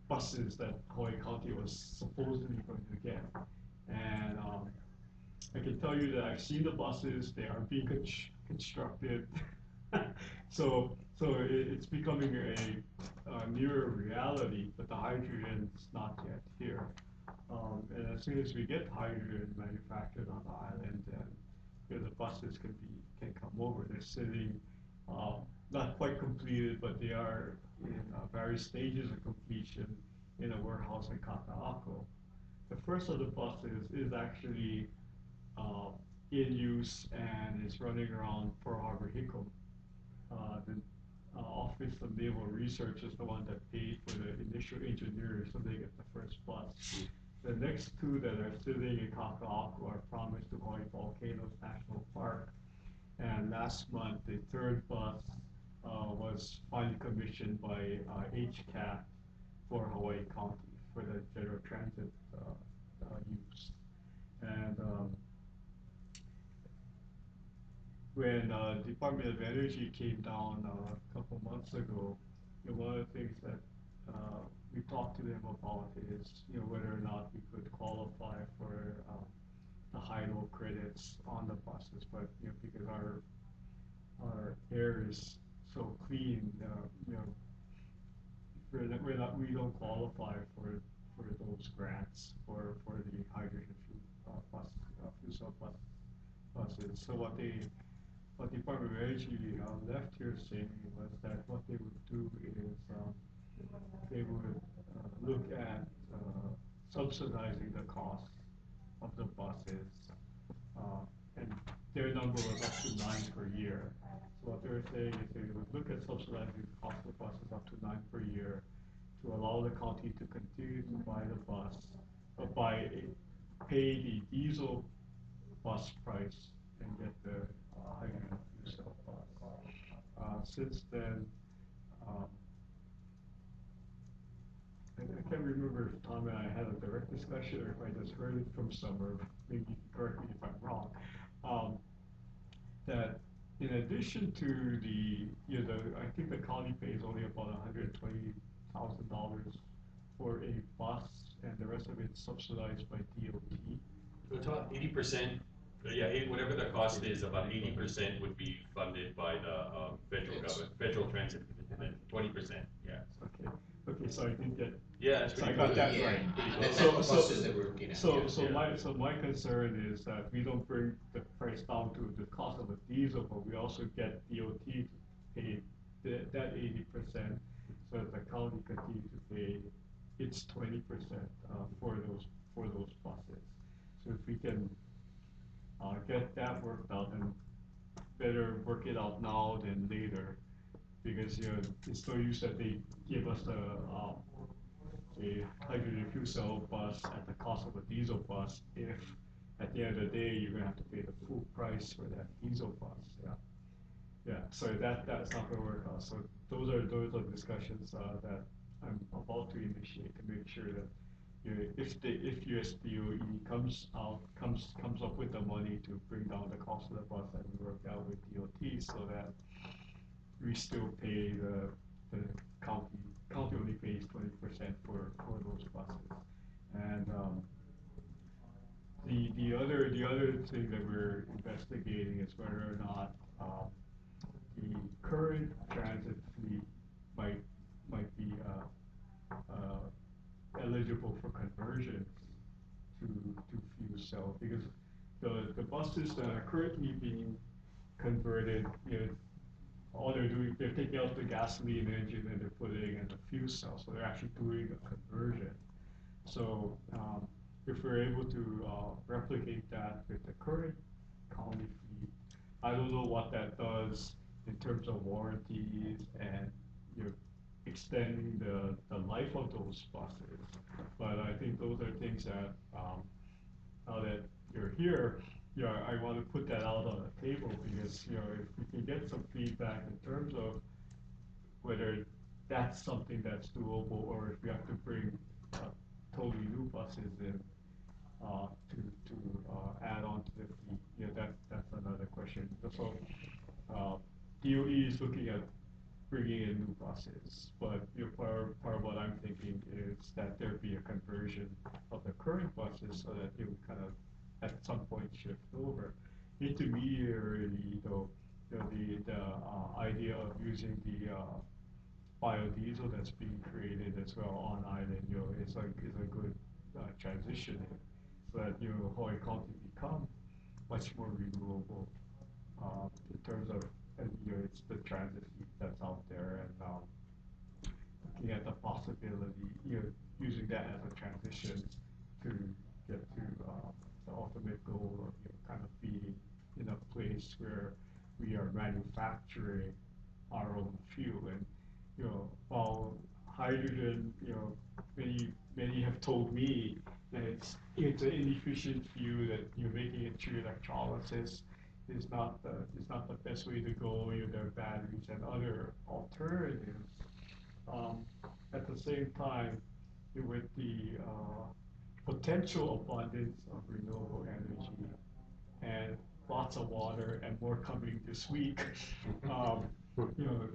buses that Hawaii County was supposedly going to get. And I can tell you that I've seen the buses, they are being constructed. so it's becoming a nearer reality, but the hydrogen is not yet here. And as soon as we get hydrogen manufactured on the island, then the buses can come over. They're sitting, not quite completed, but they are in various stages of completion in a warehouse in Kaka'ako. The first of the buses is actually in use and is running around Pearl Harbor Hickam. The Office of Naval Research is the one that paid for the initial engineers, so they get the first bus. The next two that are sitting in Kaka'ako are promised to Hawaii Volcanoes National Park. And last month, the third bus was finally commissioned by HCAT for Hawaii County for the general transit use. And when Department of Energy came down a couple months ago, one of the things that we talked to them about is whether or not we could qualify for the high-low credits on the buses, but because our air is so clean, we don't qualify for those grants for the hydrogen fuel cell buses. So what the Department of Energy left here saying was that what they would do is they would look at subsidizing the cost of the buses, and their number was up to 9 per year. So what they're saying is they would look at subsidizing the cost of the buses up to 9 per year to allow the county to continue to buy the bus, but pay the diesel bus price and get the hydrogen fuel cell bus. Since then, I can't remember if Tom and I had a direct discussion or if I just heard it from somewhere. Maybe you can correct me if I'm wrong. That in addition to I think the county pays only about $120,000 for a bus, and the rest of it's subsidized by DOT.
So it's about 80%. Whatever the cost is, about 80% would be funded by the federal government, federal transit, and then 20%. Yeah.
Okay. So I didn't get.
Yeah, that's
so I
pretty
got
good.
that
Yeah,
right.
that's the buses that we're looking at.
So my concern is that we don't bring the price down to the cost of a diesel, but we also get DOT to pay that 80%, so that the county continues to pay its 20% for those buses. So if we can get that worked out, and better work it out now than later, because it's no use that they give us a hydrogen fuel cell bus at the cost of a diesel bus if at the end of the day you're going to have to pay the full price for that diesel bus. So that's not going to work out. So those are discussions that I'm about to initiate to make sure that, you know, if USDOE comes up with the money to bring down the cost of the bus, that we work out with DOT so that we still pay the county only pays 20% for those buses. And the other thing that we're investigating is whether or not the current transit fleet might be eligible for conversion to fuel cell, because the buses that are currently being converted, you know, all they're doing, they're taking out the gasoline engine and they're putting in the fuel cell, so they're actually doing a conversion. So if we're able to replicate that with the current county fleet, I don't know what that does in terms of warranties and, you know, extending the life of those buses. But I think those are things that, now that you're here, you know, I want to put that out on the table, because, you know, if we can get some feedback in terms of whether that's something that's doable, or if we have to bring totally new buses in to add on to the fleet, you know, that's another question. So DOE is looking at bringing in new buses, but, you know, part of what I'm thinking is that there be a conversion of the current buses so that it would kind of at some point shift over. Intermediarily, though, you know, the idea of using the biodiesel that's being created as well on island, you know, is a good transition, so that, you know, Hawaii County become much more renewable in terms of, and, you know, it's the transit fleet that's out there, and looking at the possibility, you know, using that as a transition to get to the ultimate goal of, you know, kind of being in a place where we are manufacturing our own fuel. And, you know, while hydrogen, you know, many have told me that it's an inefficient fuel, that you're making it through electrolysis is not the best way to go. You know, there are batteries and other alternatives. At the same time, with the potential abundance of renewable energy and lots of water and more coming this week, you know,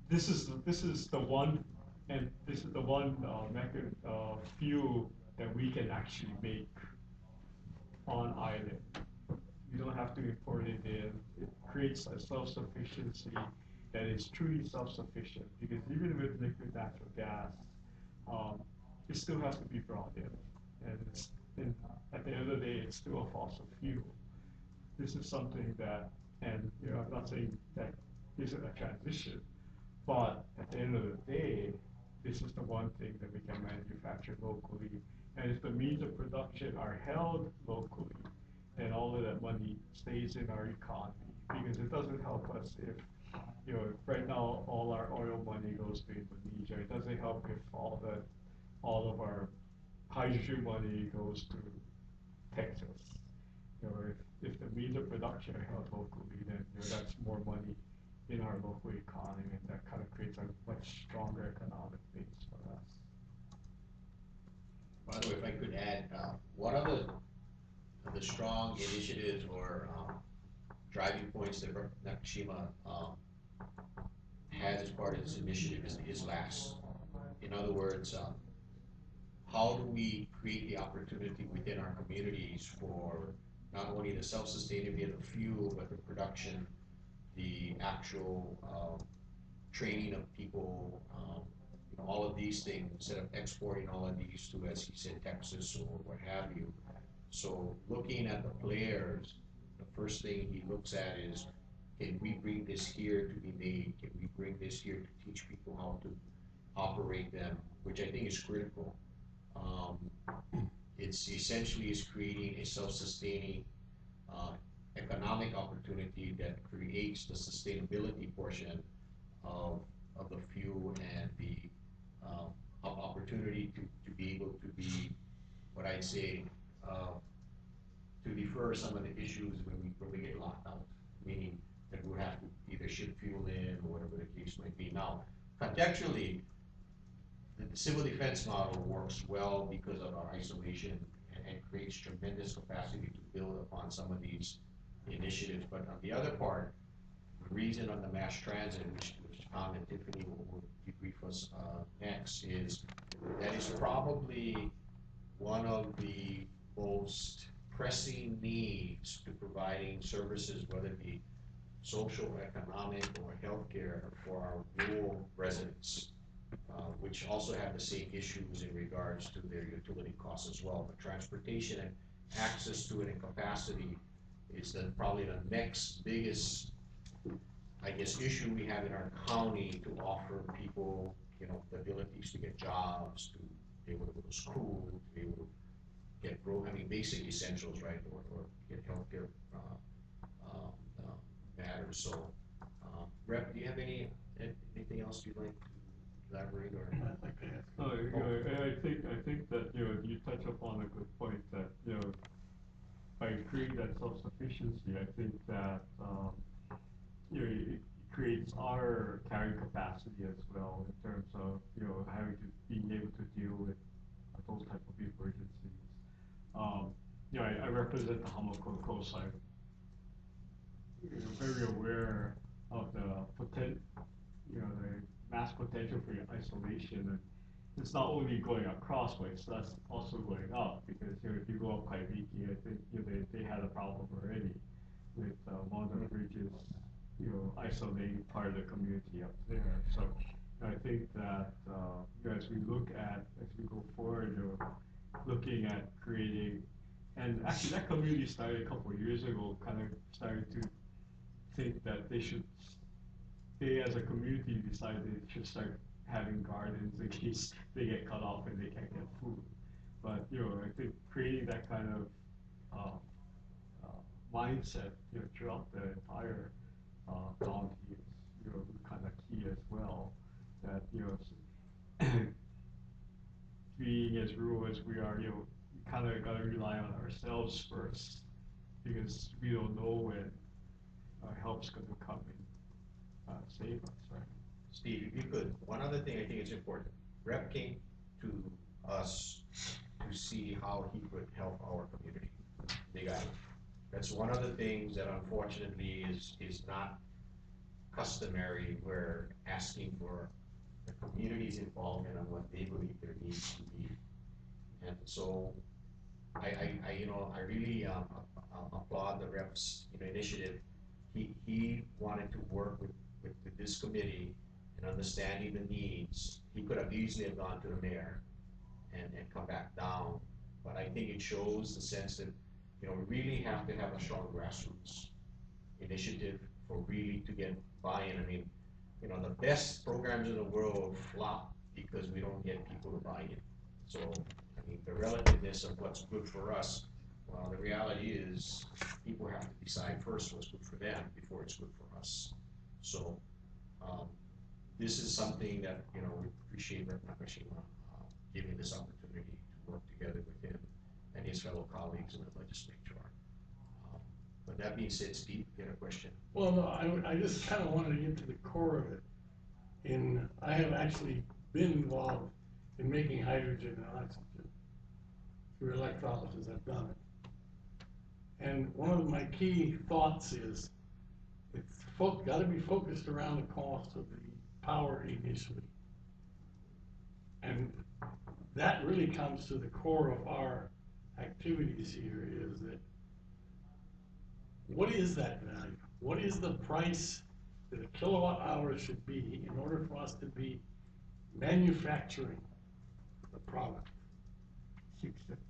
this is the one, and this is the one method of fuel that we can actually make on island. You don't have to import it in. It creates a self-sufficiency that is truly self-sufficient, because even with liquid natural gas, it still has to be brought in. And at the end of the day, it's still a fossil fuel. This is something that, and, you know, I'm not saying that isn't a transition, but at the end of the day, this is the one thing that we can manufacture locally. And if the means of production are held locally, then all of that money stays in our economy, because it doesn't help us if, you know, right now all our oil money goes to Indonesia. It doesn't help if all of our hydrogen money goes to Texas. You know, if the means of production are held locally, then, you know, that's more money in our local economy, and that kind of creates a much stronger economic base for us.
By the way, if I could add, one of the strong initiatives or driving points that Nakashima has as part of this initiative is LAS. In other words, how do we create the opportunity within our communities for not only the self-sustainability of the fuel, but the production, the actual training of people, you know, all of these things, instead of exporting all of these to, as he said, Texas or what have you. So looking at the players, the first thing he looks at is, can we bring this here to be made? Can we bring this here to teach people how to operate them, which I think is critical. It's essentially is creating a self-sustaining economic opportunity that creates the sustainability portion of the fuel and the opportunity to be able to be, what I'd say, to defer some of the issues when we get locked out, meaning that we'll have to either ship fuel in or whatever the case might be. Now, contextually, the civil defense model works well because of our isolation and creates tremendous capacity to build upon some of these initiatives. But on the other part, the reason on the mass transit, which Tom and Tiffany will debrief us next, is that is probably one of the most pressing needs to providing services, whether it be social, economic, or healthcare for our rural residents, which also have the same issues in regards to their utility costs as well. But transportation and access to it and capacity is probably the next biggest, I guess, issue we have in our county to offer people, you know, the abilities to get jobs, to be able to go to school, to be able to get basic essentials, right, or get healthcare matters. So, Rep, do you have anything else you'd like to elaborate or?
I'd like to ask.
No, you know, I think that, you know, you touch upon a good point that, you know, by creating that self-sufficiency, I think that, you know, it creates our carrying capacity as well in terms of, you know, being able to deal with those type of emergencies. You know, I represent the Hamakua coastline. You know, very aware of the the mass potential for isolation, and it's not only going across, but it's also going up, because, you know, if you go up Kaibiki, I think, you know, they had a problem already with one of the bridges, you know, isolating part of the community up there. So I think that, you know, as we go forward, you know, looking at creating, and actually that community started a couple of years ago, kind of started to think that they as a community decided they should start having gardens in case they get cut off and they can't get food. But, you know, I think creating that kind of mindset, you know, throughout the entire county is, you know, kind of key as well. That, you know, being as rural as we are, you know, we kind of got to rely on ourselves first, because we don't know when help's going to come and save us, right?
Steve, if you could, one other thing I think is important. Rep came to us to see how he could help our community, Big Island. That's one of the things that unfortunately is not customary. We're asking for the community's involvement on what they believe there needs to be. And so I you know, I really applaud the Rep's, you know, initiative. He wanted to work with this committee and understanding the needs. He could have easily have gone to the mayor and come back down, but I think it shows the sense that, you know, we really have to have a strong grassroots initiative for really to get buy-in. I mean, you know, the best programs in the world flop because we don't get people to buy in. So, I mean, the relativeness of what's good for us, well, the reality is people have to decide first what's good for them before it's good for us. So, this is something that, you know, we appreciate Rep. Nakashima giving this opportunity to work together with him and his fellow colleagues in the legislature. But that being said, Steve, you had a question?
Well, no, I just kind of wanted to get to the core of it. I have actually been involved in making hydrogen and oxygen through electrolysis. I've done it. And one of my key thoughts is it's got to be focused around the cost of the power initially. And that really comes to the core of our activities here, is that what is that value? What is the price that a kilowatt hour should be in order for us to be manufacturing the product?
6 cents.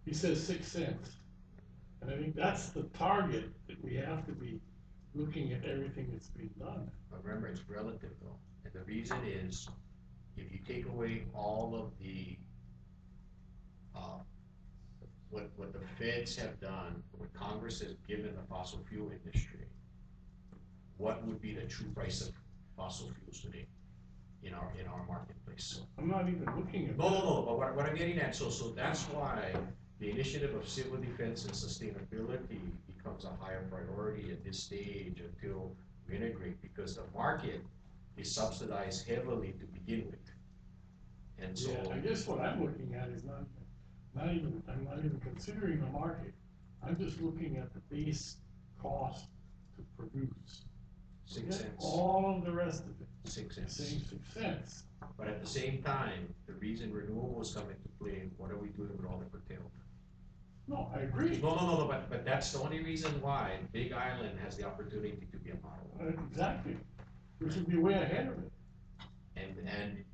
He says 6 cents. And I think that's the target that we have to be looking at everything that's being done.
But remember, it's relative though. And the reason is, if you take away all of the, what the feds have done, what Congress has given the fossil fuel industry, what would be the true price of fossil fuels today in our marketplace?
I'm not even looking at
No,
that.
but what I'm getting at, so that's why the initiative of civil defense and sustainability becomes a higher priority at this stage until we integrate, because the market is subsidized heavily to begin with. And so.
Yeah, I guess what I'm looking at is I'm not even considering the market. I'm just looking at the base cost to produce.
6
Forget
cents.
all of the rest of it.
6 cents.
Saying 6 cents.
But at the same time, the reason renewables come into play, what are we doing with all the curtailment?
No, I agree.
No, but that's the only reason why Big Island has the opportunity to be a model.
Exactly. We should be way ahead of it.
And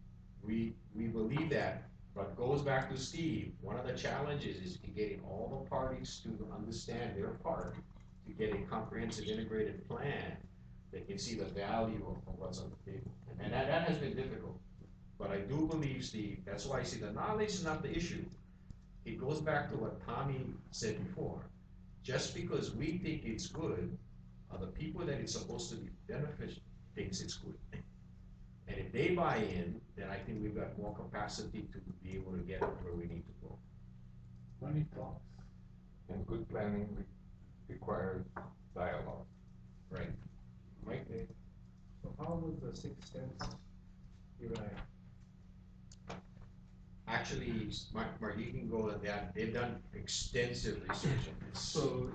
we believe that, but goes back to Steve, one of the challenges is getting all the parties to understand their part, to get a comprehensive integrated plan that can see the value of what's on the table. And that has been difficult. But I do believe, Steve, that's why I see the knowledge is not the issue. It goes back to what Tommy said before. Just because we think it's good, the people that it's supposed to be beneficial thinks it's good. And if they buy in, then I think we've got more capacity to be able to get where we need to go.
Money talks.
And good planning requires dialogue.
Right. Mike?
So how was the 6 cents derived?
Actually, Mark, you can go with that. They've done extensive research on this.
So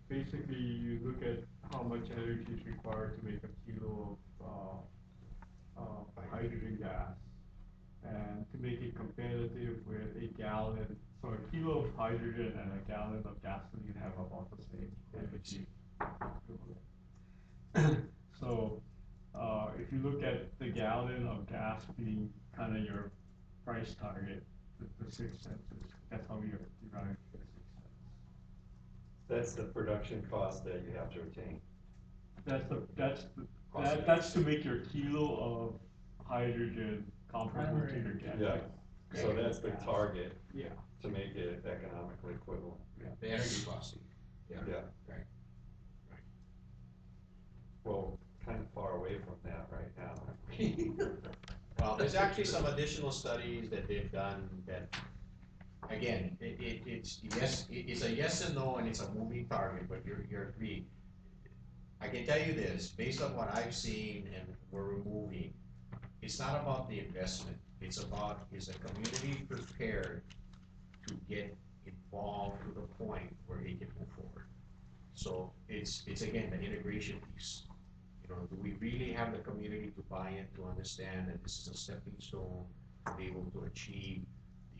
basically you look at how much energy is required to make a kilo of hydrogen gas, and to make it competitive with a gallon, so a kilo of hydrogen and a gallon of gasoline have about the same energy equivalent. So if you look at the gallon of gas being kind of your price target, the 6 cents that's how we derive the 6 cents.
That's the production cost that you have to retain.
That's to make your kilo of hydrogen comparable to your gas.
Yeah, so that's the target.
Yeah.
To make it economically equivalent.
The energy cost.
Yeah.
Right.
Well, kind of far away from that right now.
Well, there's actually some additional studies that they've done that, again, it's yes, it's a yes and no, and it's a moving target, but you're agreed. I can tell you this, based on what I've seen and we're moving, it's not about the investment. It's about, is the community prepared to get involved to the point where it can move forward? So it's again, the integration piece. Do we really have the community to buy in, to understand that this is a stepping stone to be able to achieve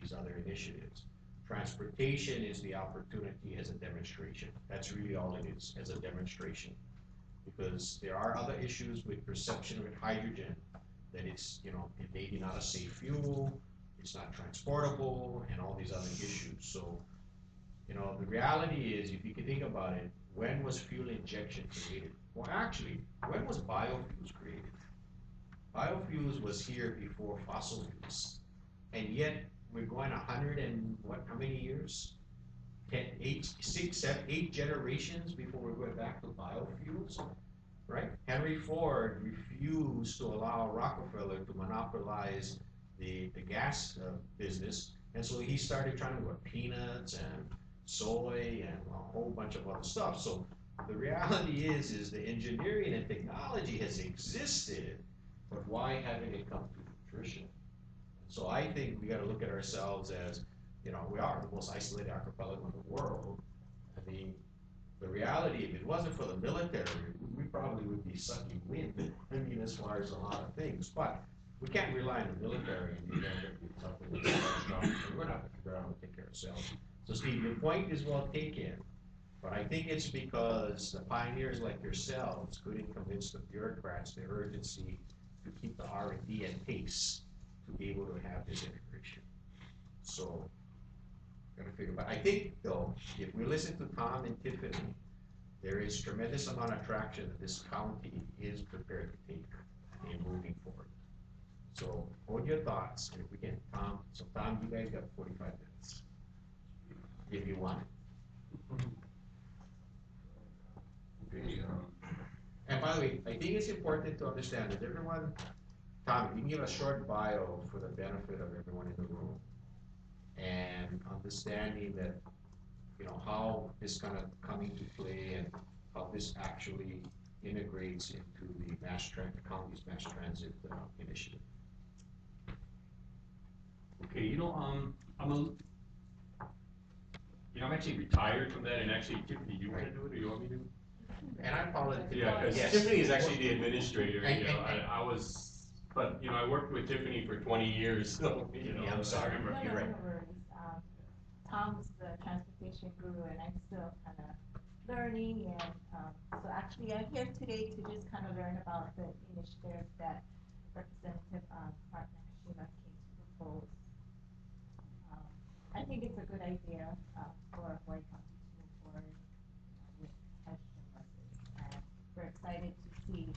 these other initiatives? Transportation is the opportunity as a demonstration. That's really all it is, as a demonstration. Because there are other issues with perception with hydrogen, that it's, it may be not a safe fuel, it's not transportable, and all these other issues. So, the reality is, if you can think about it, when was fuel injection created? Well, actually, when was biofuels created? Biofuels was here before fossil fuels. And yet, we're going 100 and how many years? 8 generations before we're going back to biofuels, right? Henry Ford refused to allow Rockefeller to monopolize the gas business. And so he started trying to work peanuts and soy and a whole bunch of other stuff. So the reality is the engineering and technology has existed, but why haven't it come to fruition? So I think we got to look at ourselves as, we are the most isolated archipelago in the world. I mean, the reality, if it wasn't for the military, we probably would be sucking wind. I mean, as far as a lot of things, but we can't rely on the military and do something that's strong. So we're not going to figure out how to take care of ourselves. So Steve, your point is well taken, but I think it's because the pioneers like yourselves couldn't convince the bureaucrats the urgency to keep the R&D at pace to be able to have this integration. So, gotta figure. But I think though, if we listen to Tom and Tiffany, there is tremendous amount of traction that this county is prepared to take in moving forward. So, hold your thoughts, and if we can, Tom. So, Tom, you guys got 45 minutes. If you want. And by the way, I think it's important to understand that everyone, Tom, you can give a short bio for the benefit of everyone in the room, and understanding that, how this kind of coming to play and how this actually integrates into the county's mass transit initiative.
Okay, I'm actually retired from that, and actually, Tiffany, you wanna do it, or you want me to?
And I apologize.
Yeah, because
Yes.
Tiffany is actually the administrator,
And-
you know,
and-
I was, but, you know, I worked with Tiffany for 20 years, so, you know.
Yeah, I'm sorry.
I remember.
You're right.
No worries. Tom's the transportation guru and I'm still kind of learning and, so actually I'm here today to just kind of learn about the initiative that Representative, Mark Nakashima came to propose. I think it's a good idea, for Hawaii County to move forward, with hydrogen buses. And we're excited to see,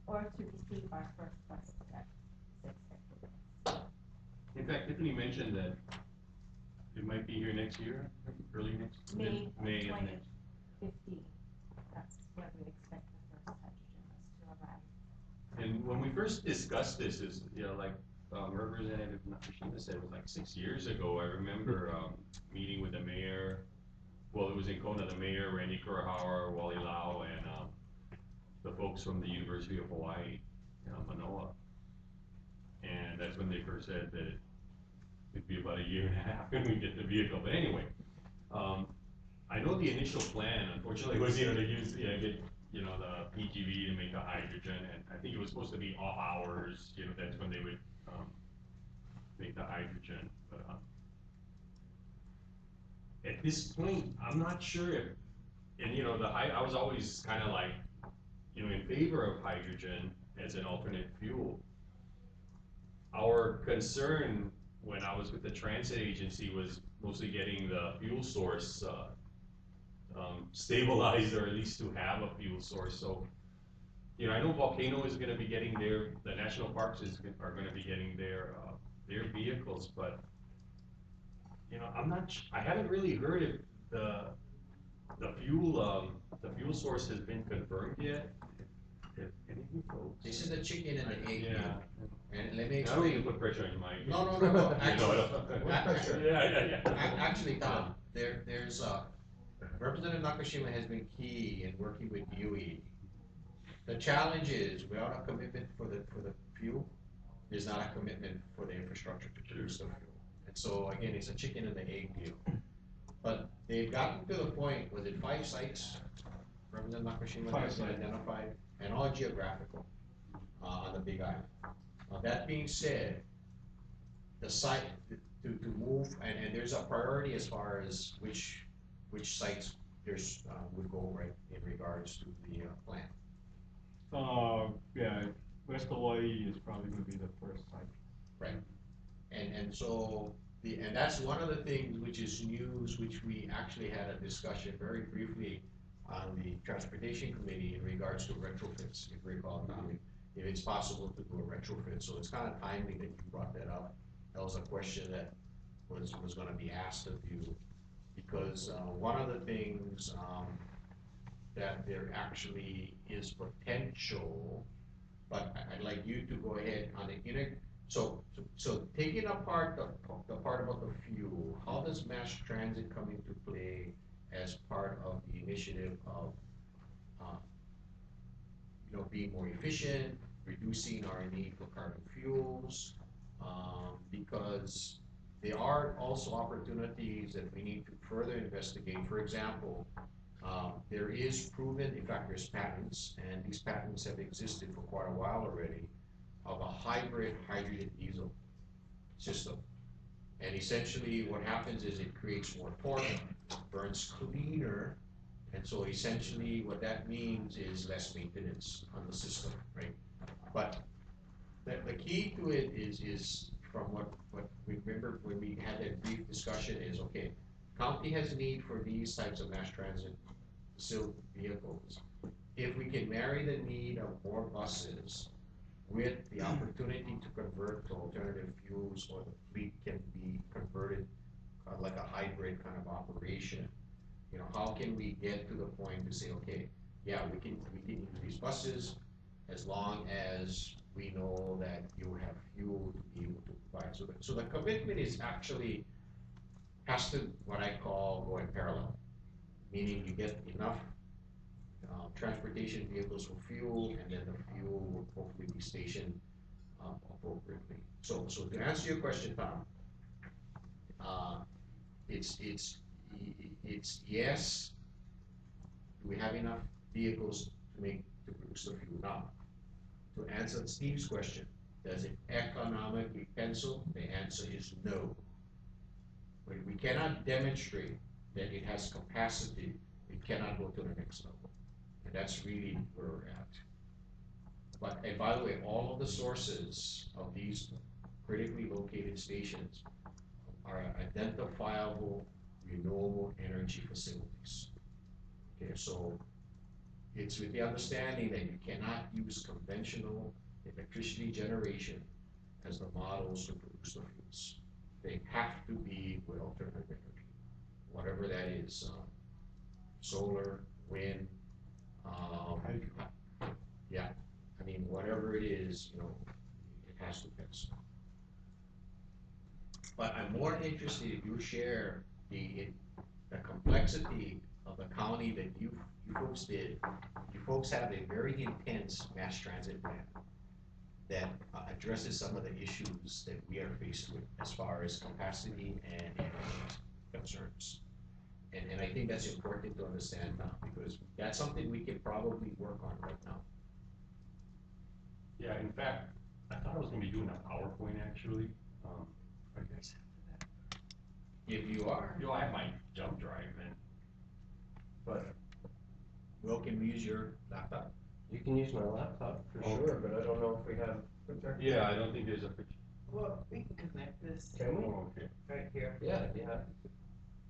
or to receive our first bus that is expected.
In fact, Tiffany mentioned that it might be here next year, early next.
May
May
of
of next.
2015, that's when we expect the first hydrogen bus to arrive.
And when we first discussed this, is, you know, like, Representative Nakashima said, it was like 6 years ago, I remember, meeting with the mayor. Well, it was in Kona, the mayor, Randy Kurohara, Wally Lau, and, the folks from the University of Hawaii, Manoa. And that's when they first said that it'd be about a year and a half when we get the vehicle, but anyway. I know the initial plan, unfortunately, was, to use, get, the PGV to make the hydrogen, and I think it was supposed to be off hours, that's when they would, make the hydrogen, but, at this point, I'm not sure if, and I was always kind of like, in favor of hydrogen as an alternate fuel. Our concern when I was with the transit agency was mostly getting the fuel source, stabilized, or at least to have a fuel source. So, I know Volcano is gonna be getting the national parks are gonna be getting their vehicles, but, I haven't really heard if the fuel source has been confirmed yet. If anything, folks?
This is the chicken and the egg.
Yeah.
And let me
I don't mean to
explain.
put pressure on you, Mike.
No.
Actually, yeah.
Actually, Tom, there's Representative Nakashima has been key in working with DOE. The challenge is, without a commitment for the fuel, there's not a commitment for the infrastructure to produce the fuel. And so, again, it's a chicken and the egg deal. But they've gotten to the point, was it 5 sites, Representative Nakashima has identified, and all geographical, on the Big Island. That being said, the site, to move, and there's a priority as far as which sites would go right in regards to the plan.
Yeah, West Hawaii is probably gonna be the first site.
Right. And so, and that's one of the things which is news, which we actually had a discussion very briefly on the Transportation Committee in regards to retrofits, if you recall, Tommy. If it's possible to do a retrofit, so it's kind of timely that you brought that up. That was a question that was gonna be asked of you, because one of the things that there actually is potential, but I'd like you to go ahead on the so taking apart the part about the fuel, how does mass transit come into play as part of the initiative of being more efficient, reducing our need for carbon fuels, because there are also opportunities that we need to further investigate. For example, there is proven, in fact, there's patents, and these patents have existed for quite a while already, of a hybrid hydrogen diesel system. And essentially what happens is it creates more torque, burns cleaner, and so essentially what that means is less maintenance on the system, right? But the key to it is from what we remember when we had that brief discussion is, okay, county has need for these types of mass transit facility vehicles. If we can marry the need of more buses with the opportunity to convert to alternative fuels, or the fleet can be converted like a hybrid kind of operation, how can we get to the point to say, okay, yeah, we can increase buses as long as we know that you have fuel to be able to provide. So the commitment is actually has to, what I call, go in parallel, meaning you get enough transportation vehicles for fuel, and then the fuel will hopefully be stationed appropriately. So to answer your question, Tom, it's yes, do we have enough vehicles to produce the fuel? Now, to answer Steve's question, does it economically pencil? The answer is no. When we cannot demonstrate that it has capacity, it cannot go to the next level. And that's really where we're at. But, and by the way, all of the sources of these critically located stations are identifiable renewable energy facilities. Okay, so it's with the understanding that you cannot use conventional electricity generation as the models to produce the fuels. They have to be with alternative energy, whatever that is, solar, wind, yeah, I mean, whatever it is, it has to pencil. But I'm more interested if you share the complexity of the county that you folks did. You folks have a very intense mass transit plan that addresses some of the issues that we are faced with as far as capacity and energy concerns. And I think that's important to understand now, because that's something we can probably work on right now.
Yeah, in fact, I thought I was gonna be doing a PowerPoint actually. I guess.
If you are,
I have my jump drive and.
but Will, can we use your laptop?
You can use my laptop for sure, but I don't know if we have.
Yeah, I don't think there's a picture.
Well, we can connect this
Can we?
Oh, okay.
right here.
Yeah, yeah.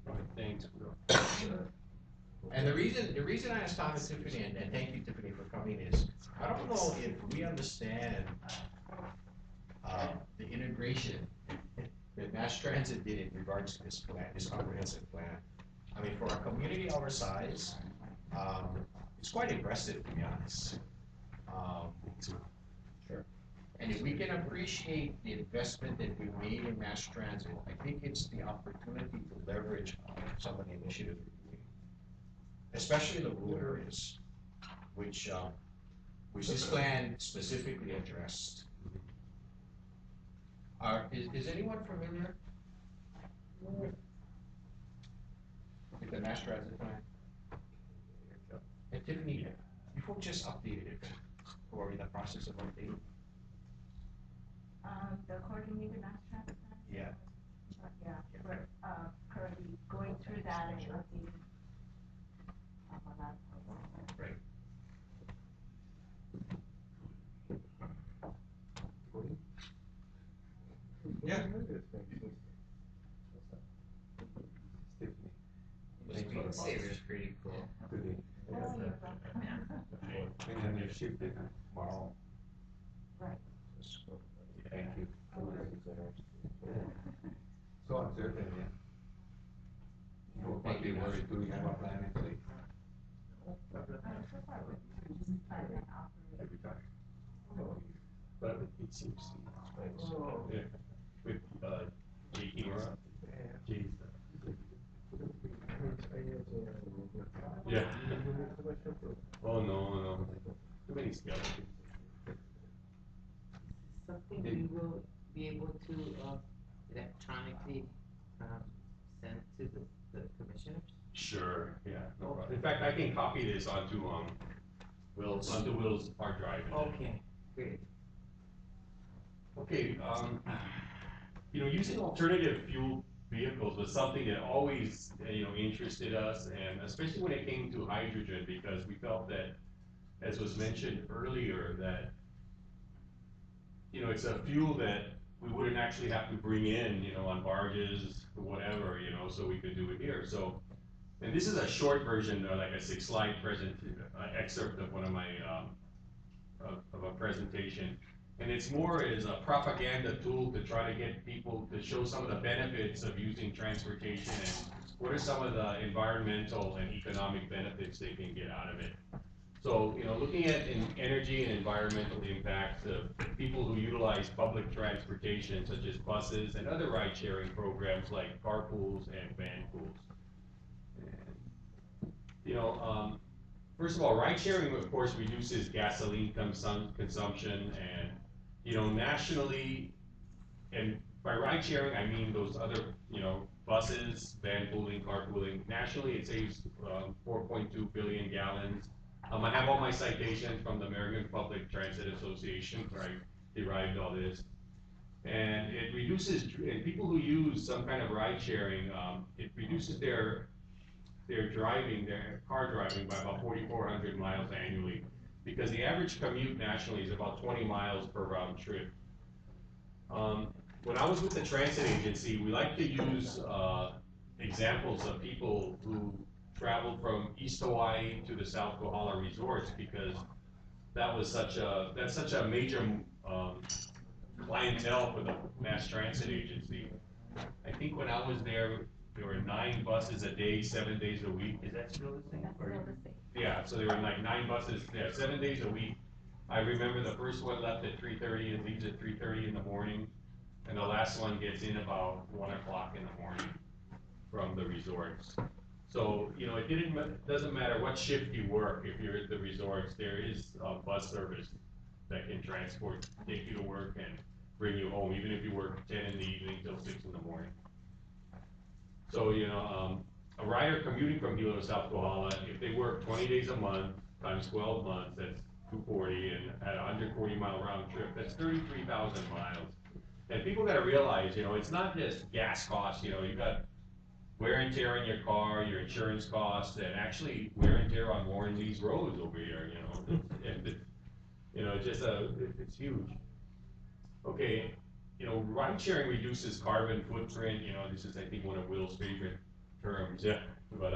Alright, thanks, Will.
And the reason I asked Tom and Tiffany, and thank you, Tiffany, for coming, is I don't know if we understand the integration that mass transit did in regards to this plan, this comprehensive plan. I mean, for a community our size, it's quite impressive, to be honest.
Sure.
And if we can appreciate the investment that we made in mass transit, I think it's the opportunity to leverage some of the initiatives we're doing, especially in the rural areas, which this plan specifically addressed. Is anyone familiar with the mass transit plan? And Tiffany, you folks just updated it, or in the process of updating?
The coordinated mass transit plan?
Yeah.
Yeah, we're, currently going through that and updating.
Right. Yeah. The screensaver is pretty cool.
Oh, you're welcome.
And you shipped it tomorrow.
Right.
Thank you. So uncertain, yeah. You might be worried, do you have a plan in place?
So far, we're just planning on operating.
Every time.
But it seems, yeah, with, JE or something. J's. Yeah. Oh, no. Too many skeletons.
Something we will be able to electronically send to the commissioners?
Sure, yeah, no problem. In fact, I can copy this onto Will's hard drive. and then-
Okay, great.
Okay, using alternative fuel vehicles was something that always, interested us, and especially when it came to hydrogen, because we felt that, as was mentioned earlier, that, it's a fuel that we wouldn't actually have to bring in, on barges or whatever, so we could do it here. So, and this is a short version, like a 6-slide excerpt of one of my, of a presentation. And it's more as a propaganda tool to try to get people to show some of the benefits of using transportation and what are some of the environmental and economic benefits they can get out of it. So, looking at energy and environmental impacts of people who utilize public transportation, such as buses and other ride-sharing programs like carpools and van pools. And, first of all, ride sharing, of course, reduces gasoline consumption and, you know, nationally, and by ride sharing, I mean those other, you know, buses, van pooling, carpooling. Nationally, it saves 4.2 billion gallons. I have all my citations from the American Public Transit Association, where I derived all this. And it reduces, and people who use some kind of ride sharing, it reduces their car driving by about 4,400 miles annually. Because the average commute nationally is about 20 miles per round trip. When I was with the transit agency, we like to use examples of people who traveled from East Hawaii to the South Kohala resorts, because that's such a major clientele for the mass transit agency. I think when I was there were 9 buses a day, 7 days a week. Is that still the same?
That's still the same.
Yeah, so there were like 9 buses, 7 days a week. I remember the first one left at 3:30 and leaves at 3:30 in the morning. And the last one gets in about 1 o'clock in the morning from the resorts. So, you know, it doesn't matter what shift you work, if you're at the resorts, there is a bus service that can take you to work and bring you home, even if you work 10 in the evening till 6 in the morning. So, you know, a rider commuting from Hilo to South Kohala, if they work 20 days a month times 12 months, that's 240, and at a 140-mile round trip, that's 33,000 miles. And people gotta realize, you know, it's not just gas costs, you know, you've got wear and tear on your car, your insurance costs, and actually wear and tear on Warren Lee's roads over here, you know. You know, it's huge. Okay, you know, ride sharing reduces carbon footprint, you know, this is, I think, one of Will's favorite terms, yeah. But,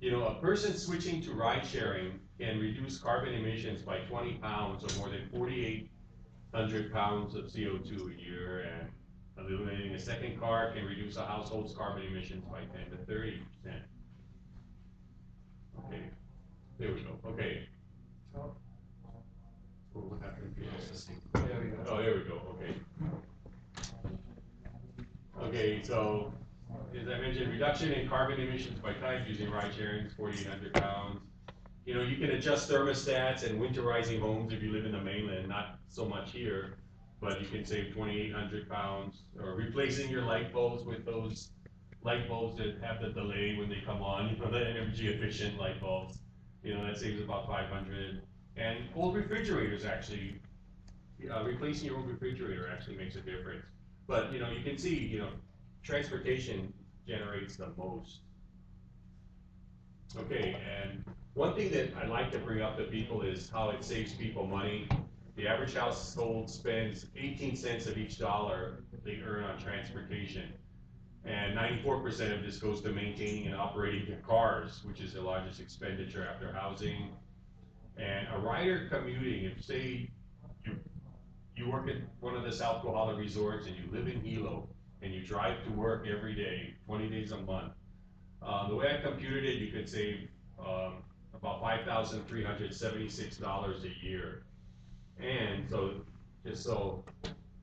you know, a person switching to ride sharing can reduce carbon emissions by 20 pounds, or more than 4,800 pounds of CO2 a year, and eliminating a second car can reduce a household's carbon emissions by 10 to 30%. Okay, there we go. Okay. Oh, what happened to the
There we go.
Oh, there we go. Okay. Okay, so as I mentioned, reduction in carbon emissions by type using ride sharing is 4,800 pounds. You know, you can adjust thermostats and winterizing homes if you live in the mainland, not so much here, but you can save 2,800 pounds, or replacing your light bulbs with those light bulbs that have the delay when they come on, you know, the energy efficient light bulbs, you know, that saves about 500. And old refrigerators actually, replacing your old refrigerator actually makes a difference. But, you know, you can see, you know, transportation generates the most. Okay, and one thing that I like to bring up to people is how it saves people money. The average household spends 18 cents of each dollar they earn on transportation. And 94% of this goes to maintaining and operating their cars, which is the largest expenditure after housing. And a rider commuting, if say you work at one of the South Kohala resorts and you live in Hilo and you drive to work every day, 20 days a month, the way I computed it, you could save about $5,376 a year. And so,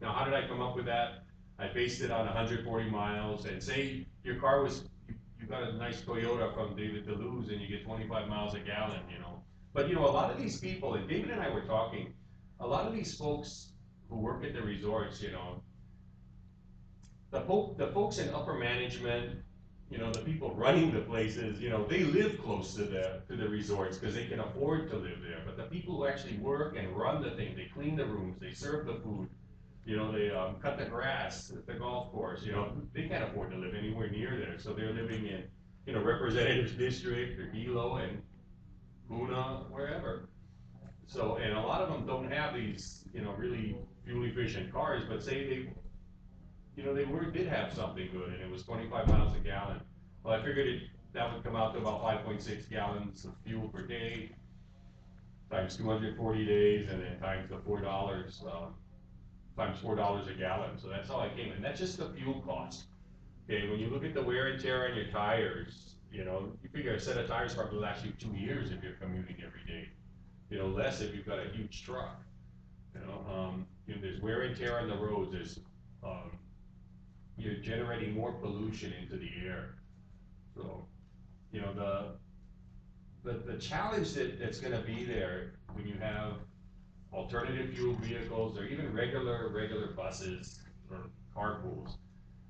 now how did I come up with that? I based it on 140 miles, and say your car was, you got a nice Toyota from David DeLuz and you get 25 miles a gallon, you know. But you know, a lot of these people, and David and I were talking, a lot of these folks who work at the resorts, you know, the folks in upper management, you know, the people running the places, you know, they live close to the resorts because they can afford to live there. But the people who actually work and run the thing, they clean the rooms, they serve the food, you know, they cut the grass at the golf course, you know, they can't afford to live anywhere near there. So they're living in, you know, Representative's District or Hilo and Puna, wherever. So, and a lot of them don't have these, you know, really fuel efficient cars, but say they, you know, they did have something good and it was 25 miles a gallon. Well, I figured that would come out to about 5.6 gallons of fuel per day, times 240 days, and then times the $4, times $4 a gallon. So that's how I came in. That's just the fuel cost. Okay, when you look at the wear and tear on your tires, you know, you figure a set of tires probably will last you 2 years if you're commuting every day. You know, less if you've got a huge truck. You know, there's wear and tear on the roads. There's you're generating more pollution into the air. So, you know, the challenge that's gonna be there when you have alternative fuel vehicles or even regular buses or carpools,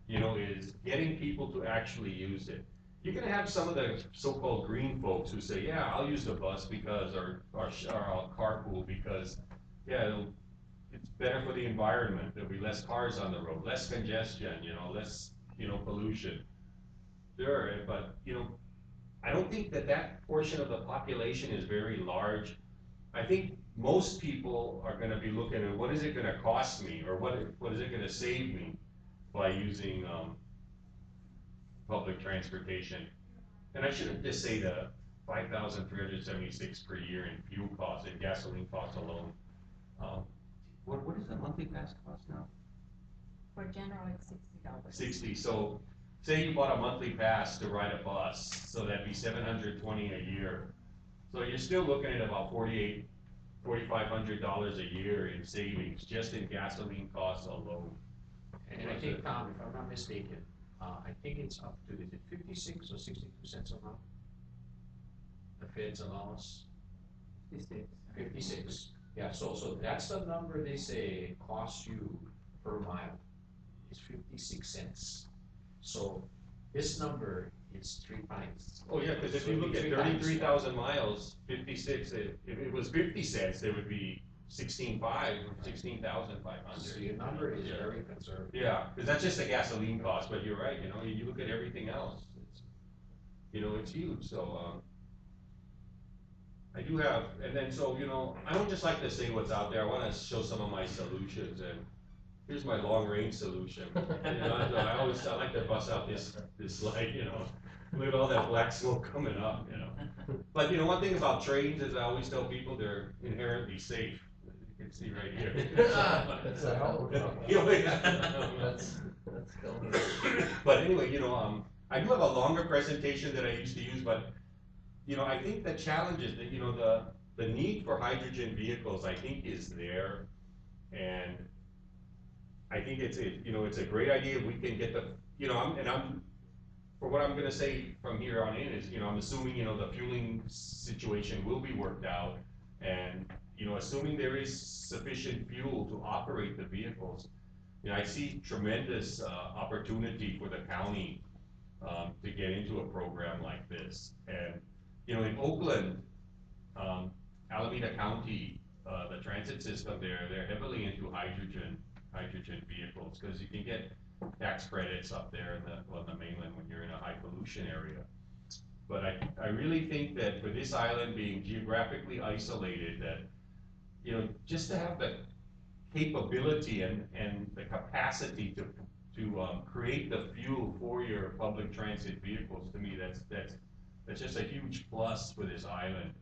you know, is getting people to actually use it. You're gonna have some of the so-called green folks who say, yeah, I'll use the bus because, or I'll carpool because, yeah, it's better for the environment, there'll be less cars on the road, less congestion, you know, less, you know, pollution. Sure, but, you know, I don't think that portion of the population is very large. I think most people are gonna be looking at what is it gonna cost me, or what is it gonna save me by using, public transportation. And I shouldn't just say the 5,376 per year in fuel costs and gasoline costs alone. What is the monthly pass cost now?
For general, it's $60.
60, so say you bought a monthly pass to ride a bus, so that'd be $720 a year. So you're still looking at about $4,500 a year in savings, just in gasoline costs alone.
And I think, Tom, if I'm not mistaken, I think it's up to, is it 56 or 62 cents a month? The feds allow us? 56. Yeah, so that's the number they say costs you per mile, is 56 cents. So this number is 3 times.
Oh yeah, because if you look at 33,000 miles, 56, if it was 50 cents, there would be 16,500.
So your number is very conservative.
Yeah, because that's just the gasoline cost, but you're right, you know, you look at everything else, you know, it's huge, so, I do have, and then, so, you know, I don't just like to say what's out there, I wanna show some of my solutions, and here's my long-range solution. You know, I like to bust out this slide, you know, look at all that black smoke coming up, you know. But, you know, one thing about trains is I always tell people they're inherently safe. You can see right here.
That's a hell of a That's cool.
But anyway, you know, I do have a longer presentation that I used to use, but, you know, I think the challenge is that, you know, the need for hydrogen vehicles, I think, is there. And I think it's a great idea if we can get the, you know, for what I'm gonna say from here on in is, you know, I'm assuming, you know, the fueling situation will be worked out, and, you know, assuming there is sufficient fuel to operate the vehicles, you know, I see tremendous opportunity for the county to get into a program like this. And, you know, in Oakland, Alameda County, the transit system there, they're heavily into hydrogen vehicles, because you can get tax credits up there on the mainland when you're in a high pollution area. But I really think that for this island being geographically isolated, that, you know, just to have the capability and the capacity to create the fuel for your public transit vehicles, to me, that's just a huge plus for this island.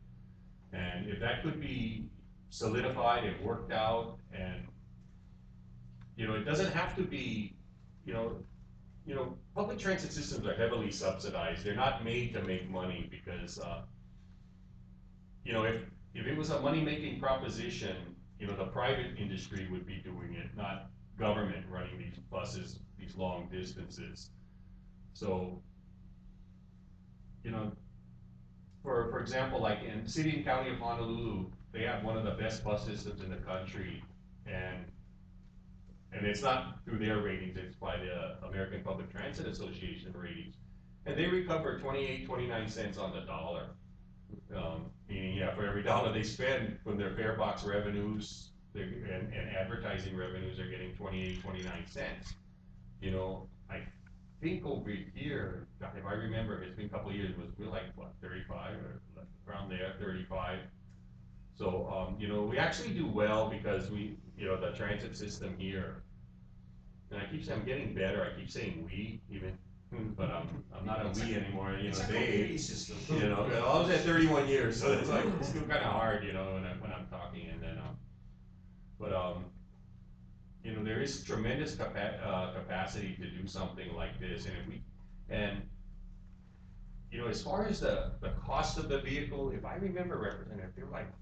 And if that could be solidified and worked out, and, you know, it doesn't have to be, you know, public transit systems are heavily subsidized. They're not made to make money because, you know, if it was a money-making proposition, you know, the private industry would be doing it, not government running these buses, these long distances. So, you know, for example, like in City and County of Honolulu, they have one of the best bus systems in the country, and it's not through their ratings, it's by the American Public Transit Association ratings. And they recover 29 cents on the dollar. Meaning, yeah, for every dollar they spend from their fare box revenues and advertising revenues, are getting 29 cents. You know, I think over here, if I remember, it's been a couple of years, we're like, what, 35 or around there, 35. So, you know, we actually do well because we, you know, the transit system here, and I keep saying I'm getting better, I keep saying we, even, but I'm not a we anymore, you know, they, you know, I was at 31 years, so it's like, it's still kind of hard, you know, when I'm talking, and then, you know, there is tremendous capacity to do something like this, and you know, as far as the cost of the vehicle, if I remember, Representative, they're like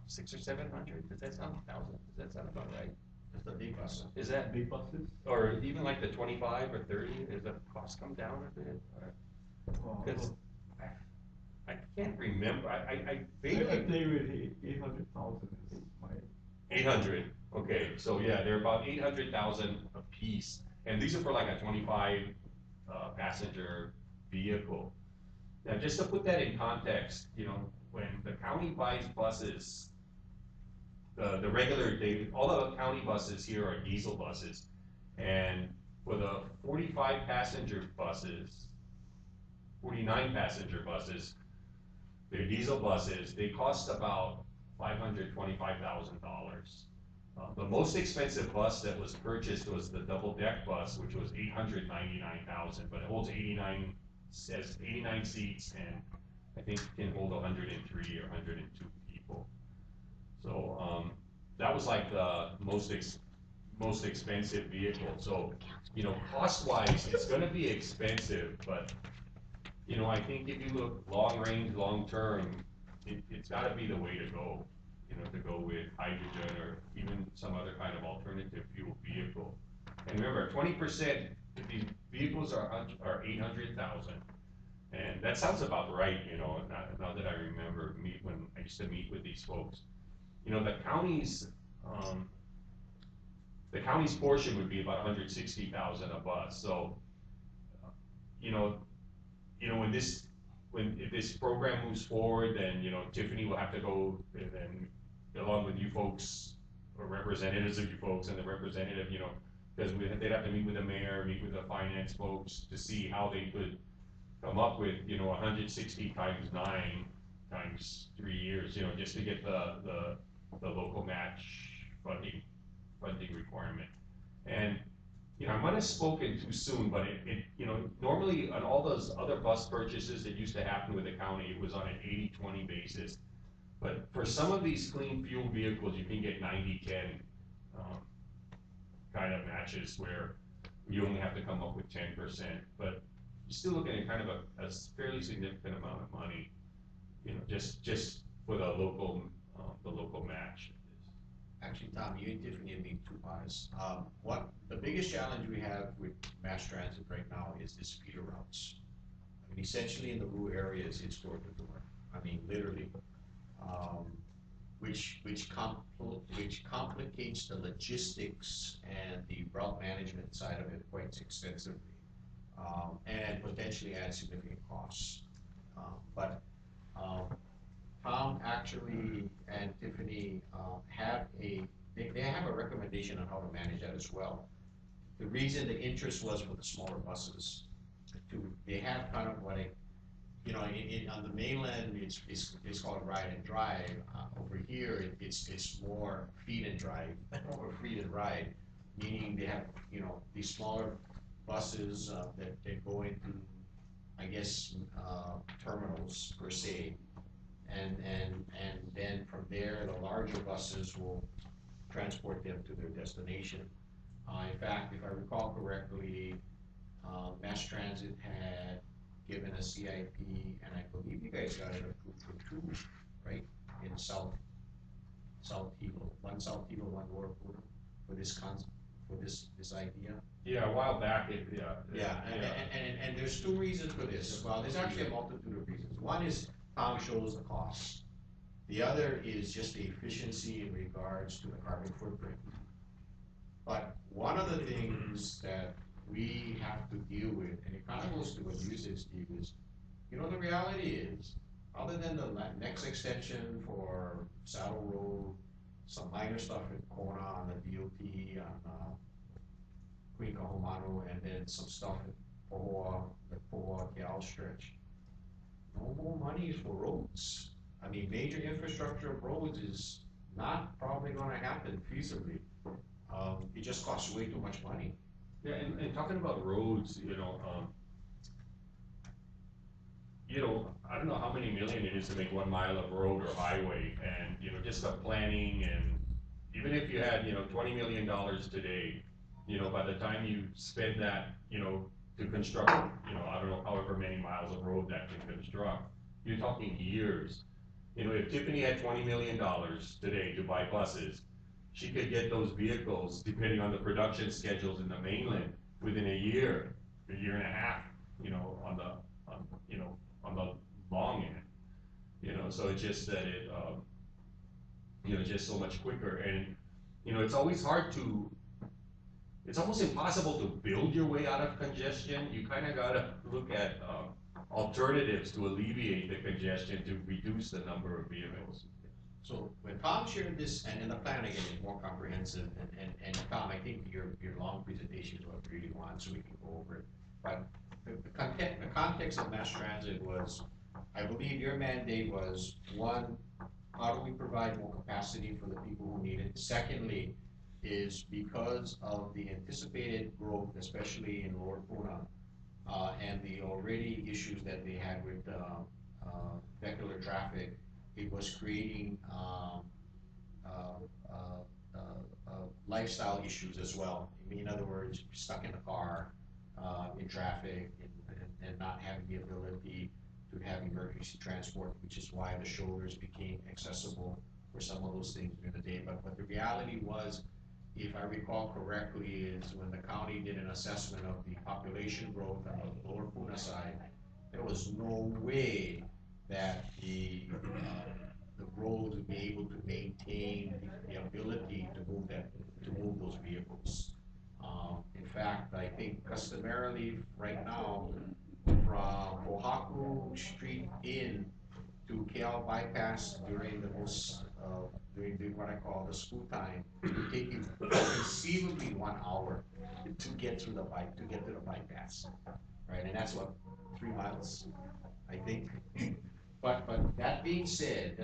600 or 700. Does that sound 1,000? Does that sound about right?
Just the big buses.
Is that
Big buses?
or even like the 25 or 30? Is the cost come down a bit? Because I can't remember, I
I
vaguely.
think with 800,000 is my.
800, okay, so yeah, they're about 800,000 a piece, and these are for like a 25 passenger vehicle. Now, just to put that in context, when the county buys buses, the regular, all the county buses here are diesel buses, and for the 45 passenger buses, 49 passenger buses, they're diesel buses, they cost about $525,000. The most expensive bus that was purchased was the double deck bus, which was $899,000, but it holds 89 seats, and I think can hold 103 or 102 people. So that was like the most expensive vehicle. So cost-wise, it's going to be expensive, but I think if you look long range, long term, it's got to be the way to go. To go with hydrogen or even some other kind of alternative fuel vehicle. And remember, 20% of these vehicles are 800,000, and that sounds about right. Now that I remember when I used to meet with these folks, the county's portion would be about 160,000 a bus. So, if this program moves forward, then Tiffany will have to go and then along with you folks or representatives of you folks and the representative, because they'd have to meet with the mayor, meet with the finance folks to see how they could come up with 160 times 9 times 3 years, just to get the local match funding requirement. And I might have spoken too soon, but it normally on all those other bus purchases that used to happen with the county, it was on an 80-20 basis. But for some of these clean fuel vehicles, you can get 90-10 kind of matches where you only have to come up with 10%. But you're still looking at kind of a fairly significant amount of money, just for the local match.
Actually, Tom, you and Tiffany have made two pies. The biggest challenge we have with mass transit right now is the feeder routes. I mean, essentially in the rural areas, it's door to door. I mean, literally, which complicates the logistics and the route management side of it quite extensively, and potentially adds significant costs. But Tom actually and Tiffany they have a recommendation on how to manage that as well. The reason the interest was for the smaller buses, they have kind of what on the mainland it's called ride and drive. Over here it's more feed and drive or feed and ride, meaning they have these smaller buses that go into terminals per se. And then from there, the larger buses will transport them to their destination. In fact, if I recall correctly, Mass Transit had given a CIP, and I believe you guys got it approved for 2, right? In South Hilo, one South Hilo, one Lower Porter, for this concept, for this idea.
Yeah, a while back,
And there's 2 reasons for this. Well, there's actually a multitude of reasons. One is Tom shows the cost. The other is just the efficiency in regards to the carbon footprint. But one of the things that we have to deal with, and it kind of goes to what you said, Steve, is, the reality is, other than the next extension for Saddle Road, some minor stuff in Kona on the DOT, on Queen Kahumanu, and then some stuff in Pohoa, the Pohoa-Ke'au stretch, no more money for roads. I mean, major infrastructure of roads is not probably gonna happen feasibly. It just costs way too much money.
Yeah, and talking about roads, I don't know how many million it is to make 1 mile of road or highway, and just the planning, and even if you had $20 million today, by the time you spend that, to construct, I don't know, however many miles of road that can construct, you're talking years. If Tiffany had $20 million today to buy buses, she could get those vehicles, depending on the production schedules in the mainland, within a year and a half, on the long end. so it's just that just so much quicker, and, it's always hard to, it's almost impossible to build your way out of congestion. You kinda gotta look at, alternatives to alleviate the congestion, to reduce the number of vehicles.
So when Tom shared this, and the plan again is more comprehensive, and Tom, I think your long presentation is what we really want, so we can go over it. But the context of mass transit was, I believe your mandate was, one, how do we provide more capacity for the people who need it? Secondly, is because of the anticipated growth, especially in Lower Puna, and the already issues that they had with vehicular traffic, it was creating lifestyle issues as well. In other words, stuck in the car, in traffic, and not having the ability to have emergency transport, which is why the shoulders became accessible for some of those things during the day. But the reality was, if I recall correctly, is when the county did an assessment of the population growth on the Lower Puna side, there was no way that the roads would be able to maintain the ability to move those vehicles. In fact, I think customarily right now, from Oahu Street in to KL bypass during what I call the school time, it would take you conceivably 1 hour to get to the bypass, right? And that's what, 3 miles, I think. But that being said,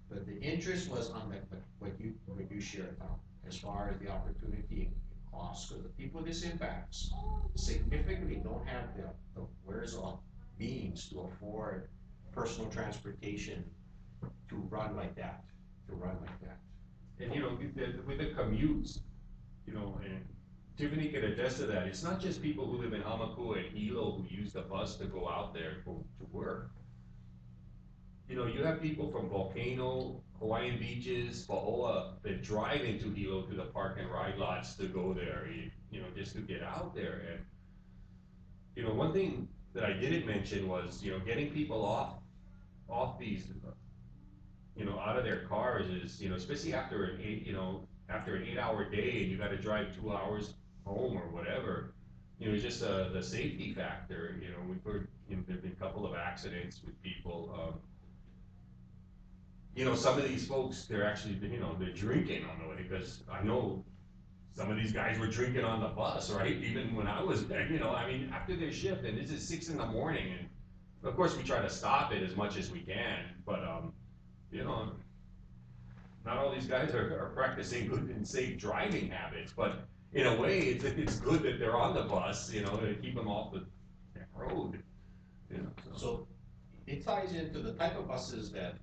but the interest was on what you shared, Tom, as far as the opportunity and cost, because the people this impacts significantly don't have the wherewithal means to afford personal transportation to run like that.
And with the commutes, and Tiffany can attest to that, it's not just people who live in Hamakua and Hilo who use the bus to go out there to work. You have people from Volcano, Hawaiian Beaches, Paoa, that drive into Hilo to the park and ride lots to go there, just to get out there. And, one thing that I didn't mention was, getting people off these, out of their cars is, especially after an 8-hour day and you gotta drive 2 hours home or whatever, just the safety factor, we've heard, there've been a couple of accidents with people, some of these folks, they're actually, they're drinking on the way, because I know some of these guys were drinking on the bus, right? Even when I was there, after their shift, and this is 6 in the morning, and of course we try to stop it as much as we can, but, not all these guys are practicing good and safe driving habits, but in a way, it's good that they're on the bus, to keep them off the road.
So it ties into the type of buses that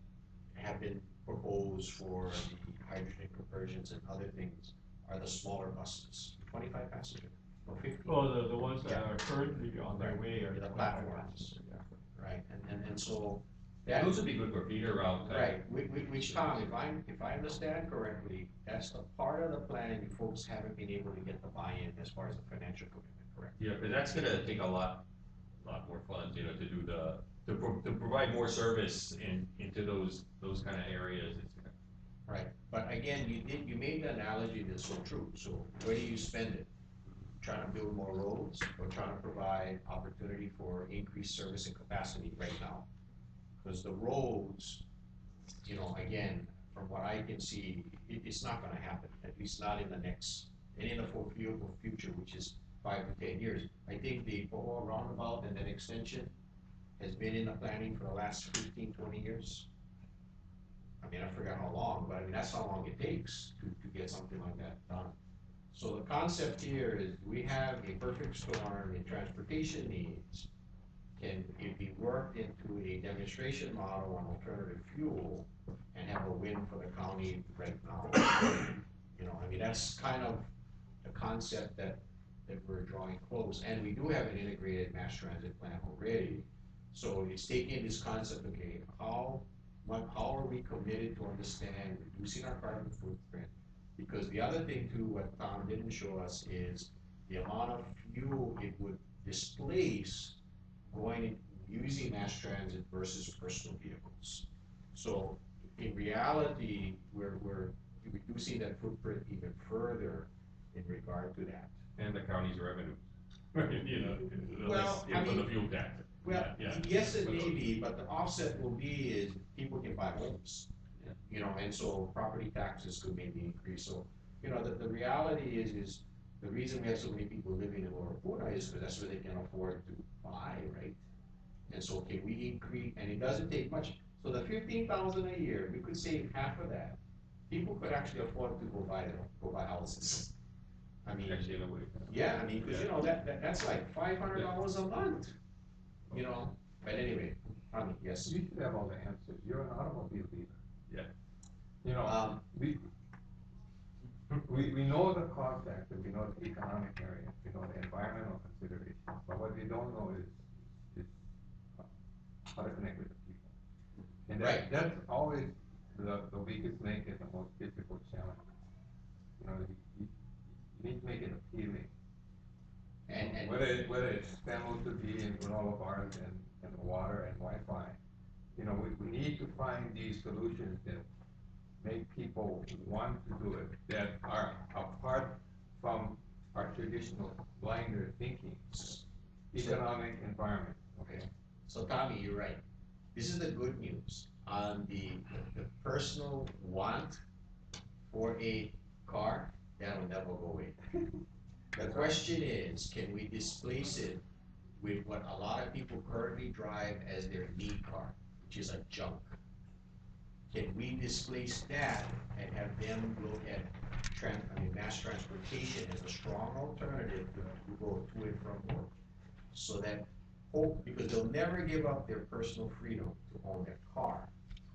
have been proposed for the hydrogen conversions and other things are the smaller buses, 25 passenger or 50.
Well, the ones that are currently on their way are
the platforms, right? And so
Yeah, those would be good for feeder route.
Right, which Tom, if I understand correctly, that's the part of the plan you folks haven't been able to get the buy-in as far as the financial commitment, correct?
Yeah, but that's gonna take a lot more funds, to do to provide more service into those kind of areas.
Right, but again, you made the analogy that's so true, so where do you spend it? Trying to build more roads or trying to provide opportunity for increased service and capacity right now? Because the roads, again, from what I can see, it's not gonna happen, at least not in the foreseeable future, which is 5 to 10 years. I think the Pohoa roundabout and that extension has been in the planning for the last 15, 20 years. I forgot how long, but that's how long it takes to get something like that done. So the concept here is we have a perfect storm in transportation needs. Can it be worked into a demonstration model on alternative fuel and have a win for the county right now? That's kind of the concept that we're drawing close. And we do have an integrated mass transit plan already. So it's taking this concept, okay, how are we committed to understand reducing our carbon footprint? Because the other thing too, what Tom didn't show us is the amount of fuel it would displace going using mass transit versus personal vehicles. So in reality, we're reducing that footprint even further in regard to that.
And the county's revenue. You know,
Well,
yeah,
I
for the
mean,
fuel tax.
Well,
Yeah.
yes, it may be, but the offset will be is people can buy homes.
Yeah.
You know, and so property taxes could maybe increase, so, you know, the reality is the reason we have so many people living in Lower Puna is because that's where they can afford to buy, right? And so can we increase, and it doesn't take much, so the 15,000 a year, we could save half of that. People could actually afford to go buy houses. I mean,
Actually, in a way.
yeah, I mean, cause you know, that's like $500 a month, you know, but anyway, I mean, yes.
You should have all the answers, you're an automobile dealer.
Yeah.
You know, we know the cost factor, we know the economic area, we know the environmental considerations, but what we don't know is how to connect with the people. And
Right.
that's always the weakest link and the most difficult challenge. You know, you need to make it appealing.
And
Whether it's Stanley to be in granola bars and water and Wi-Fi, you know, we need to find these solutions that make people want to do it, that are apart from our traditional blinder thinking, economic environment, okay?
So Tommy, you're right. This is the good news. On the personal want for a car, that'll never go away. The question is, can we displace it with what a lot of people currently drive as their need car, which is a junk? Can we displace that and have them look at mass transportation as a strong alternative to go to and from work? So that because they'll never give up their personal freedom to own their car.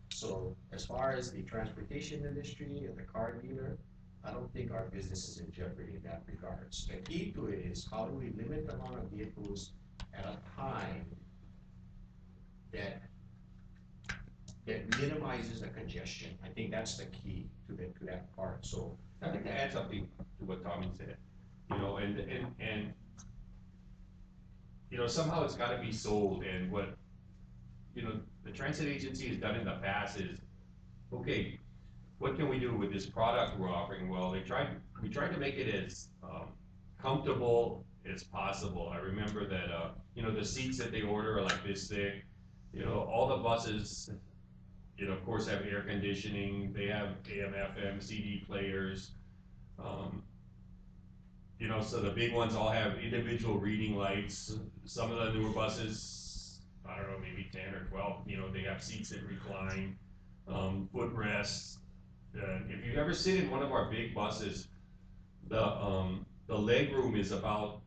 So as far as the transportation industry and the car dealer, I don't think our business is in jeopardy in that regards. The key to it is how do we limit the amount of vehicles at a time that minimizes the congestion. I think that's the key to that part, so.
I'd like to add something to what Tommy said, you know, and you know, somehow it's gotta be sold, and what, you know, the transit agency has done in the past is, okay, what can we do with this product we're offering? Well, we tried to make it as, comfortable as possible. I remember that, you know, the seats that they order are like this thick, you know, all the buses, you know, of course, have air conditioning, they have AM, FM, CD players. You know, so the big ones all have individual reading lights. Some of the newer buses, I don't know, maybe 10 or 12, you know, they have seats that recline, footrests. If you ever sit in one of our big buses, the leg room is about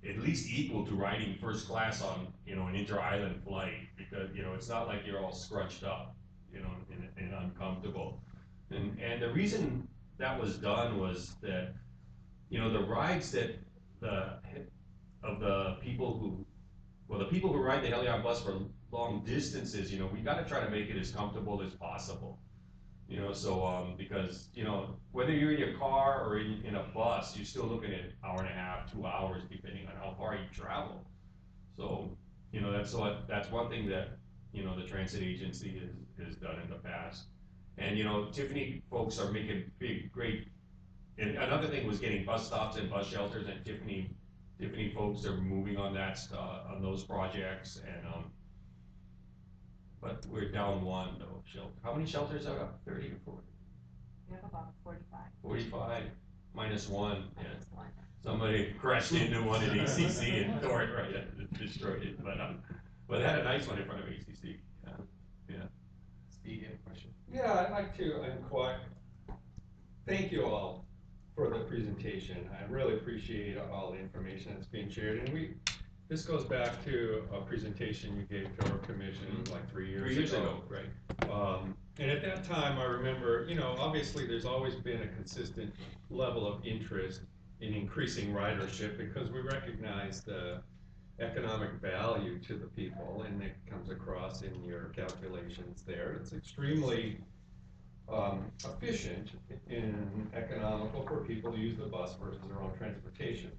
at least equal to riding first class on, you know, an inter-island flight, because, you know, it's not like you're all scrunched up, you know, and uncomfortable. And the reason that was done was that, you know, the rides that the people who ride the Helion bus for long distances, you know, we gotta try to make it as comfortable as possible. You know, so, because, you know, whether you're in your car or in a bus, you're still looking at an hour and a half, 2 hours, depending on how far you travel. So, you know, that's one thing that, you know, the transit agency has done in the past. And, you know, Tiffany folks are making great, and another thing was getting bus stops and bus shelters, and Tiffany folks are moving on that, on those projects, and, but we're down one though, shelter. How many shelters are up? 30 or 40?
We have about 45.
45, minus one, yeah.
Minus one.
Somebody crashed into one at ACC and tore it right, destroyed it, but it had a nice one in front of ACC, yeah.
Steve, you have a question?
Yeah, I'd like to inquire, thank you all for the presentation. I really appreciate all the information that's being shared, and this goes back to a presentation you gave to our commission like 3 years ago.
3 years ago, right.
And at that time, I remember, you know, obviously there's always been a consistent level of interest in increasing ridership because we recognize the economic value to the people, and it comes across in your calculations there. It's extremely efficient and economical for people to use the bus versus their own transportation.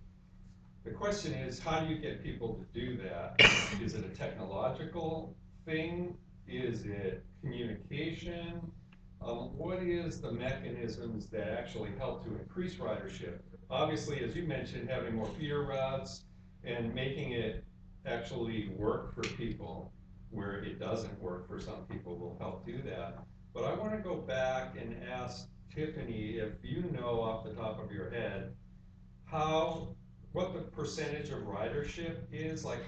the question is, how do you get people to do that? Is it a technological thing? Is it communication? What is the mechanisms that actually help to increase ridership? Obviously, as you mentioned, having more feeder routes and making it actually work for people where it doesn't work for some people will help do that. But I wanna go back and ask Tiffany, if you know off the top of your head, what the percentage of ridership is, like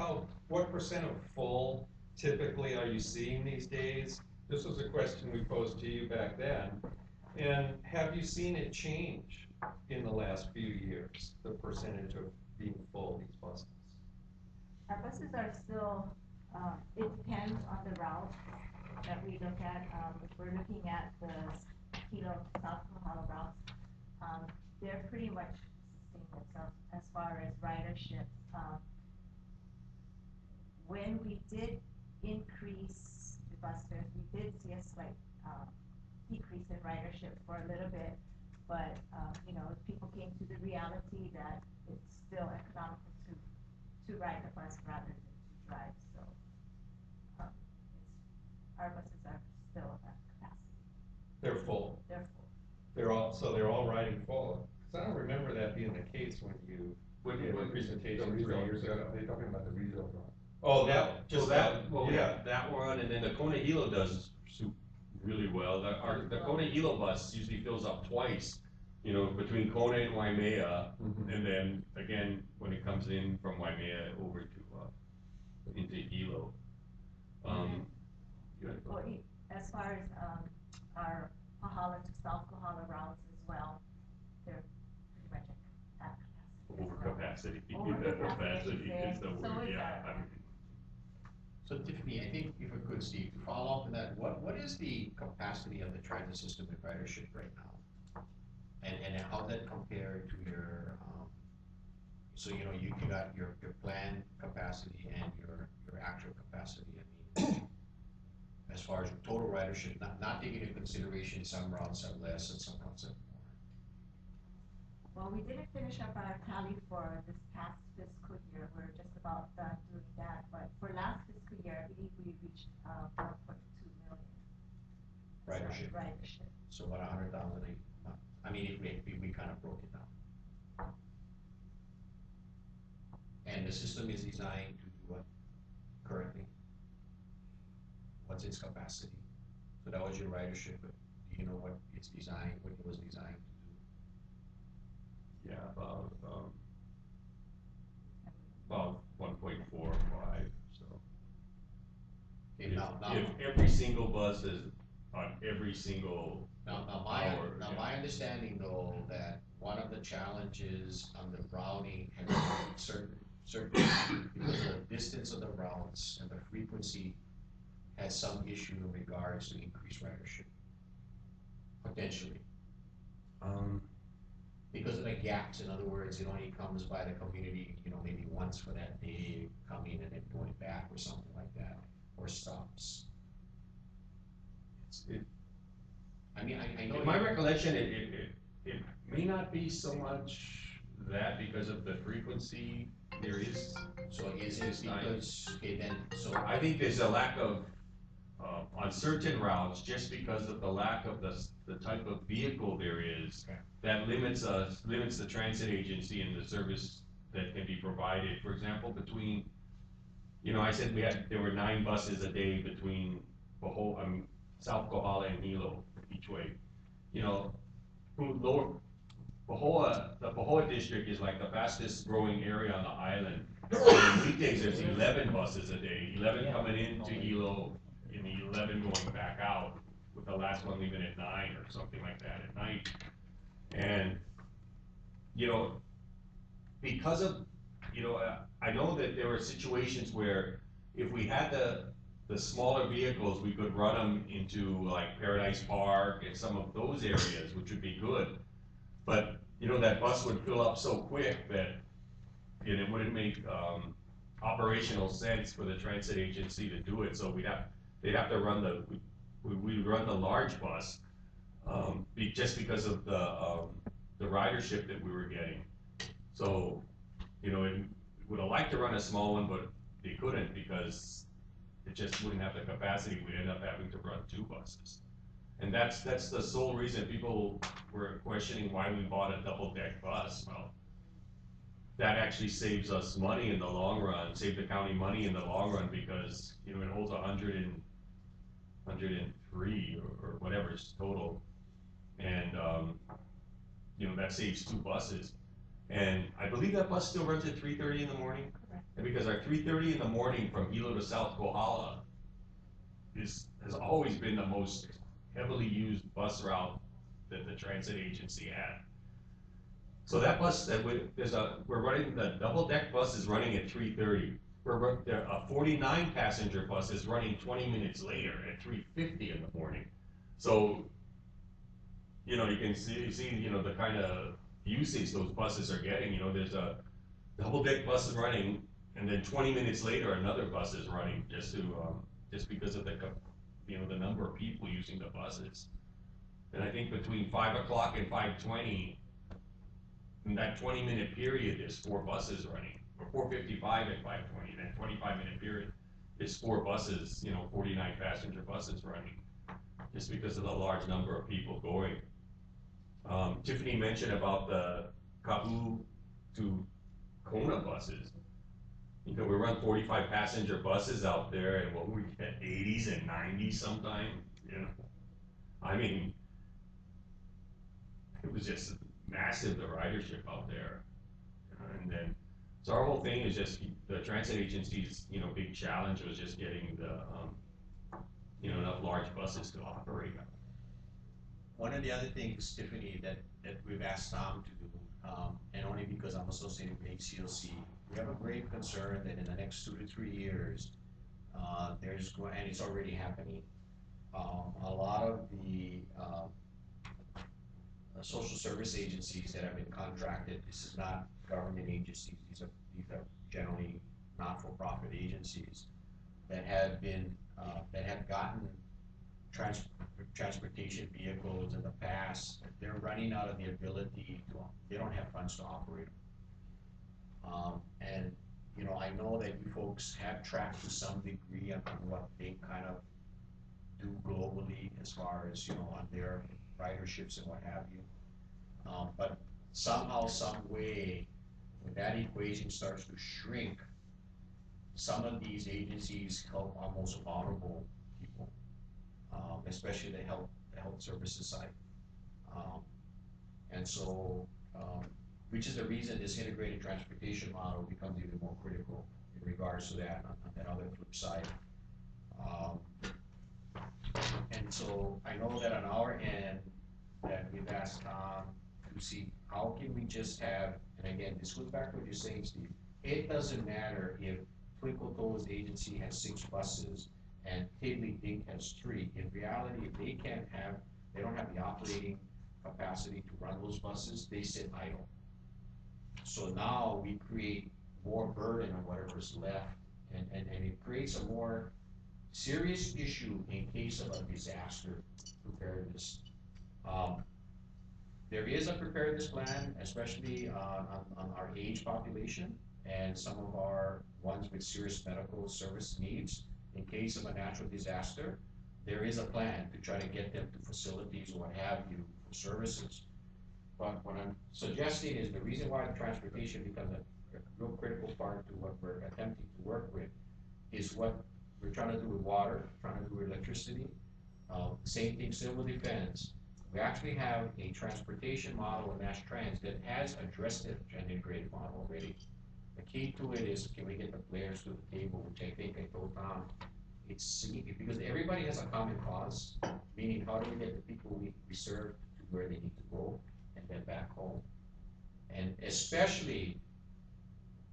what percent of full typically are you seeing these days? This was a question we posed to you back then. And have you seen it change in the last few years, the percentage of being full, these buses?
Our buses are still, it depends on the route that we look at. If we're looking at the Hilo South Kohala routes, they're pretty much sustaining themselves as far as ridership. When we did increase the bus fares, we did see a slight decrease in ridership for a little bit, but people came to the reality that it's still economical to ride the bus rather than to drive. So our buses are still at capacity.
They're full.
They're full.
They're all riding full. Cause I don't remember that being the case when you did the presentation 3 years ago.
They're talking about the resale one.
Oh, that
one, and then the Kona Hilo does really well. The Kona Hilo bus usually fills up twice, between Kona and Waimea, and then again, when it comes in from Waimea over to, into Hilo.
Well, as far as, our Kohala to South Kohala routes as well, they're pretty much at capacity.
Overcapacity is the
So
word,
is
yeah.
our-
So Tiffany, I think if I could, Steve, to follow up on that, what is the capacity of the transit system with ridership right now? And how does that compare to your, so you got your planned capacity and your actual capacity, I mean, as far as total ridership, not taking into consideration some routes have less and some routes have more.
Well, we didn't finish up our tally for this past fiscal year. We're just about done doing that. But for last fiscal year, I believe we reached 1.2 million.
Ridership.
Ridership.
So about 100,000 a month. I mean, if we kind of broke it down. And the system is designed to do what currently? What's its capacity? So that was your ridership, but do you know what it's designed, what it was designed to do?
Yeah, about 1.45, so.
Okay, now,
If every single bus is on every single hour.
My understanding though, that one of the challenges on the routing has been certain, because of the distance of the routes and the frequency has some issue in regards to increased ridership. Potentially. Because of the gaps, in other words, it only comes by the community, maybe once for that day, coming and then going back or something like that, or stops. I know.
In my recollection, it may not be so much that because of the frequency there is.
So is it because, okay, then, so.
I think there's a lack of, on certain routes, just because of the lack of the type of vehicle there is,
Okay.
that limits the transit agency and the service that can be provided. For example, between, I said there were 9 buses a day between South Kohala and Hilo each way. The Pahoa district is like the fastest growing area on the island. And weekdays there's 11 buses a day, 11 coming into Hilo and 11 going back out, with the last one leaving at 9 or something like that at night. And, because of, I know that there were situations where if we had the smaller vehicles, we could run them into like Paradise Park and some of those areas, which would be good. But, that bus would fill up so quick that it wouldn't make operational sense for the transit agency to do it. So they'd have to run we'd run the large bus, just because of the ridership that we were getting. So, You know, it would have liked to run a small one, but they couldn't because it just wouldn't have the capacity. We'd end up having to run 2 buses. And that's the sole reason people were questioning why we bought a double-deck bus. Well, that actually saves us money in the long run, save the county money in the long run, because, you know, it holds 103 or whatever is total. And, you know, that saves 2 buses. And I believe that bus still runs at 3:30 in the morning.
Correct.
And because our 3:30 in the morning from Hilo to South Kohala has always been the most heavily used bus route that the transit agency had. So that bus, we're running, the double-deck bus is running at 3:30. A 49 passenger bus is running 20 minutes later at 3:50 in the morning. So, you know, you can see, you know, the kind of usage those buses are getting. You know, there's a double-deck bus is running, and then 20 minutes later, another bus is running just because of the number of people using the buses. And I think between 5 o'clock and 5:20, in that 20-minute period, there's 4 buses running, or 4:55 and 5:20. In that 25-minute period, there's 4 buses, you know, 49 passenger buses running, just because of the large number of people going. Tiffany mentioned about the Kahu to Kona buses. You know, we run 45 passenger buses out there, and what we get 80s and 90s sometimes, you know. I mean, it was just massive, the ridership out there. And then, so our whole thing is just, the transit agency's, you know, big challenge was just getting the, you know, enough large buses to operate.
One of the other things, Tiffany, that we've asked Tom to do, and only because I'm associated with HCLC, we have a great concern that in the next 2 to 3 years, and it's already happening, a lot of the social service agencies that have been contracted, this is not government agencies, these are generally not-for-profit agencies that have gotten transportation vehicles in the past. They're running out of the ability they don't have funds to operate them. And, you know, I know that you folks have tracked to some degree on what they kind of do globally as far as, you know, on their riderships and what have you. But somehow, some way, when that equation starts to shrink, some of these agencies help our most vulnerable people, especially the health services side. And so, which is the reason this integrated transportation model becomes even more critical in regards to that, on that other flip side. And so I know that on our end, that we've asked Tom to see how can we just have, and again, this goes back to what you're saying, Steve, it doesn't matter if Twinkle Toes agency has 6 buses and Tiddly Dink has 3. In reality, if they don't have the operating capacity to run those buses, they sit idle. So now we create more burden on whatever's left, and it creates a more serious issue in case of a disaster preparedness. There is a preparedness plan, especially on our age population and some of our ones with serious medical service needs. In case of a natural disaster, there is a plan to try to get them to facilities or what have you for services. But what I'm suggesting is the reason why transportation becomes a real critical part to what we're attempting to work with is what we're trying to do with water, trying to do with electricity. Same thing, civil defense. We actually have a transportation model in Mass Trans that has addressed it, an integrated model already. The key to it is, can we get the players to the table, which I think I told Tom, it's because everybody has a common cause, meaning how do we get the people we serve to where they need to go and then back home. And especially,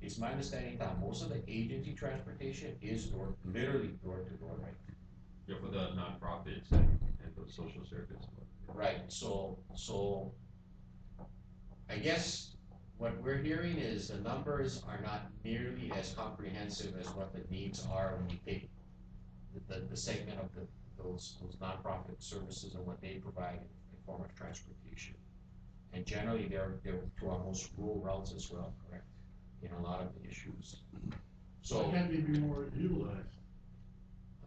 it's my understanding that most of the agency transportation is literally door to door right now.
Yeah, for the nonprofits and the social service.
Right, so I guess what we're hearing is the numbers are not nearly as comprehensive as what the needs are when you take the segment of those nonprofit services and what they provide in form of transportation. And generally they're to our most rural routes as well, correct? in a lot of the issues.
So
So
can they be more utilized?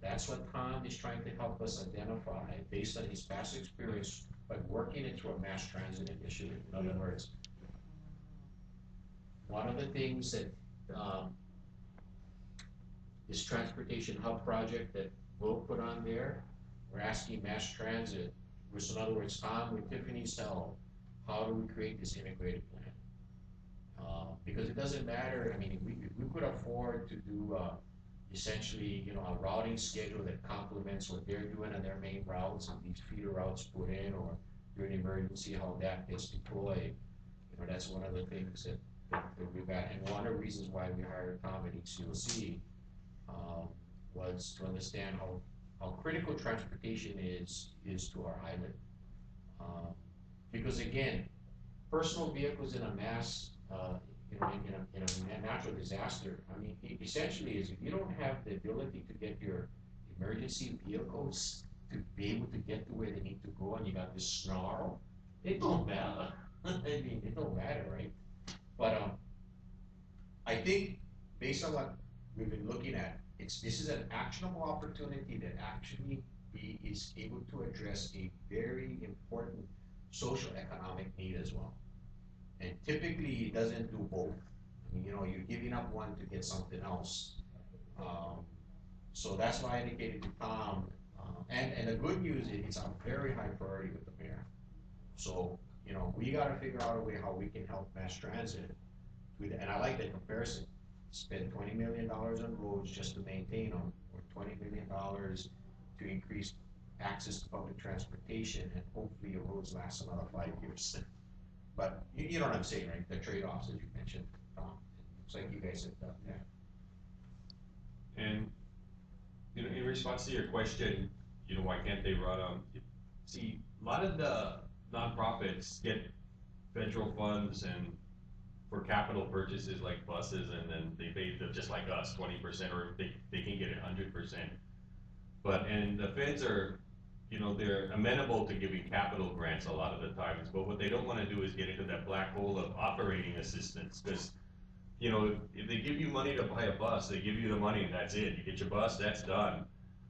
that's what Tom is trying to help us identify based on his past experience by working it through a mass transit initiative. In other words, one of the things that, this transportation hub project that we'll put on there, we're asking mass transit, which in other words, Tom, with Tiffany's help, how do we create this integrated plan? Because it doesn't matter, I mean, if we could afford to do, essentially, you know, a routing schedule that complements what they're doing on their main routes and these feeder routes put in, or during emergency, how that gets deployed. You know, that's one of the things that we've got, and one of the reasons why we hired Tom at ECOC, was to understand how critical transportation is to our island. Because again, personal vehicles in a mass, in a natural disaster, I mean, essentially is if you don't have the ability to get your emergency vehicles to be able to get to where they need to go, and you got this snarl, it don't matter. I mean, it don't matter, right? But I think based on what we've been looking at, this is an actionable opportunity that actually is able to address a very important social economic need as well. And typically it doesn't do both. I mean, you know, you're giving up one to get something else. So that's why I indicated to Tom, and the good news is it's a very high priority with the mayor. So, you know, we gotta figure out a way how we can help mass transit. And I like that comparison. Spend $20 million on roads just to maintain them, or $20 million to increase access to public transportation, and hopefully your roads last another 5 years. But you know what I'm saying, right? The trade-offs, as you mentioned, Tom. Looks like you guys have done that.
And, you know, in response to your question, you know, why can't they run see, a lot of the nonprofits get federal funds and for capital purchases like buses, and then they pay them just like us, 20%, or they can get 100%. And the feds are, you know, they're amenable to giving capital grants a lot of the times, but what they don't wanna do is get into that black hole of operating assistance, because, you know, if they give you money to buy a bus, they give you the money and that's it. You get your bus, that's done.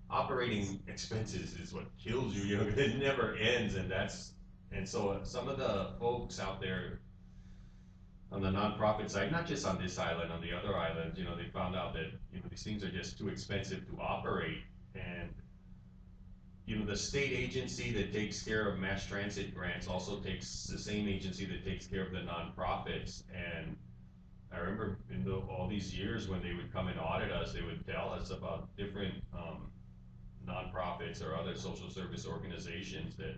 Operating expenses is what kills you, you know, it never ends, and so some of the folks out there on the nonprofit side, not just on this island, on the other islands, you know, they found out that, you know, these things are just too expensive to operate. And, you know, the state agency that takes care of mass transit grants also takes the same agency that takes care of the nonprofits. And I remember in all these years when they would come and audit us, they would tell us about different nonprofits or other social service organizations that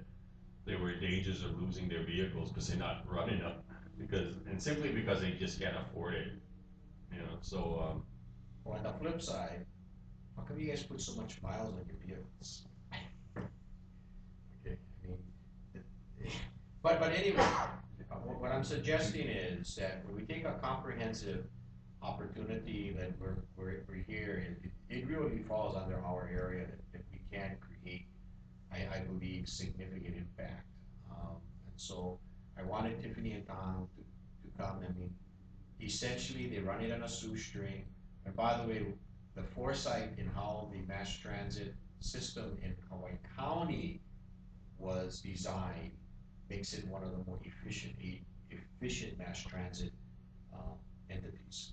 they were in dangers of losing their vehicles because they're not running them, simply because they just can't afford it, you know. So
Well, on the flip side, how come you guys put so much miles on your vehicles? Okay, I mean, but anyway, what I'm suggesting is that when we take a comprehensive opportunity that we're here, it really falls under our area that we can create, I believe, significant impact. And so I wanted Tiffany and Tom to come. I mean, essentially they run it on a shoestring. And by the way, the foresight in how the mass transit system in Hawaii County was designed makes it one of the more efficient mass transit entities.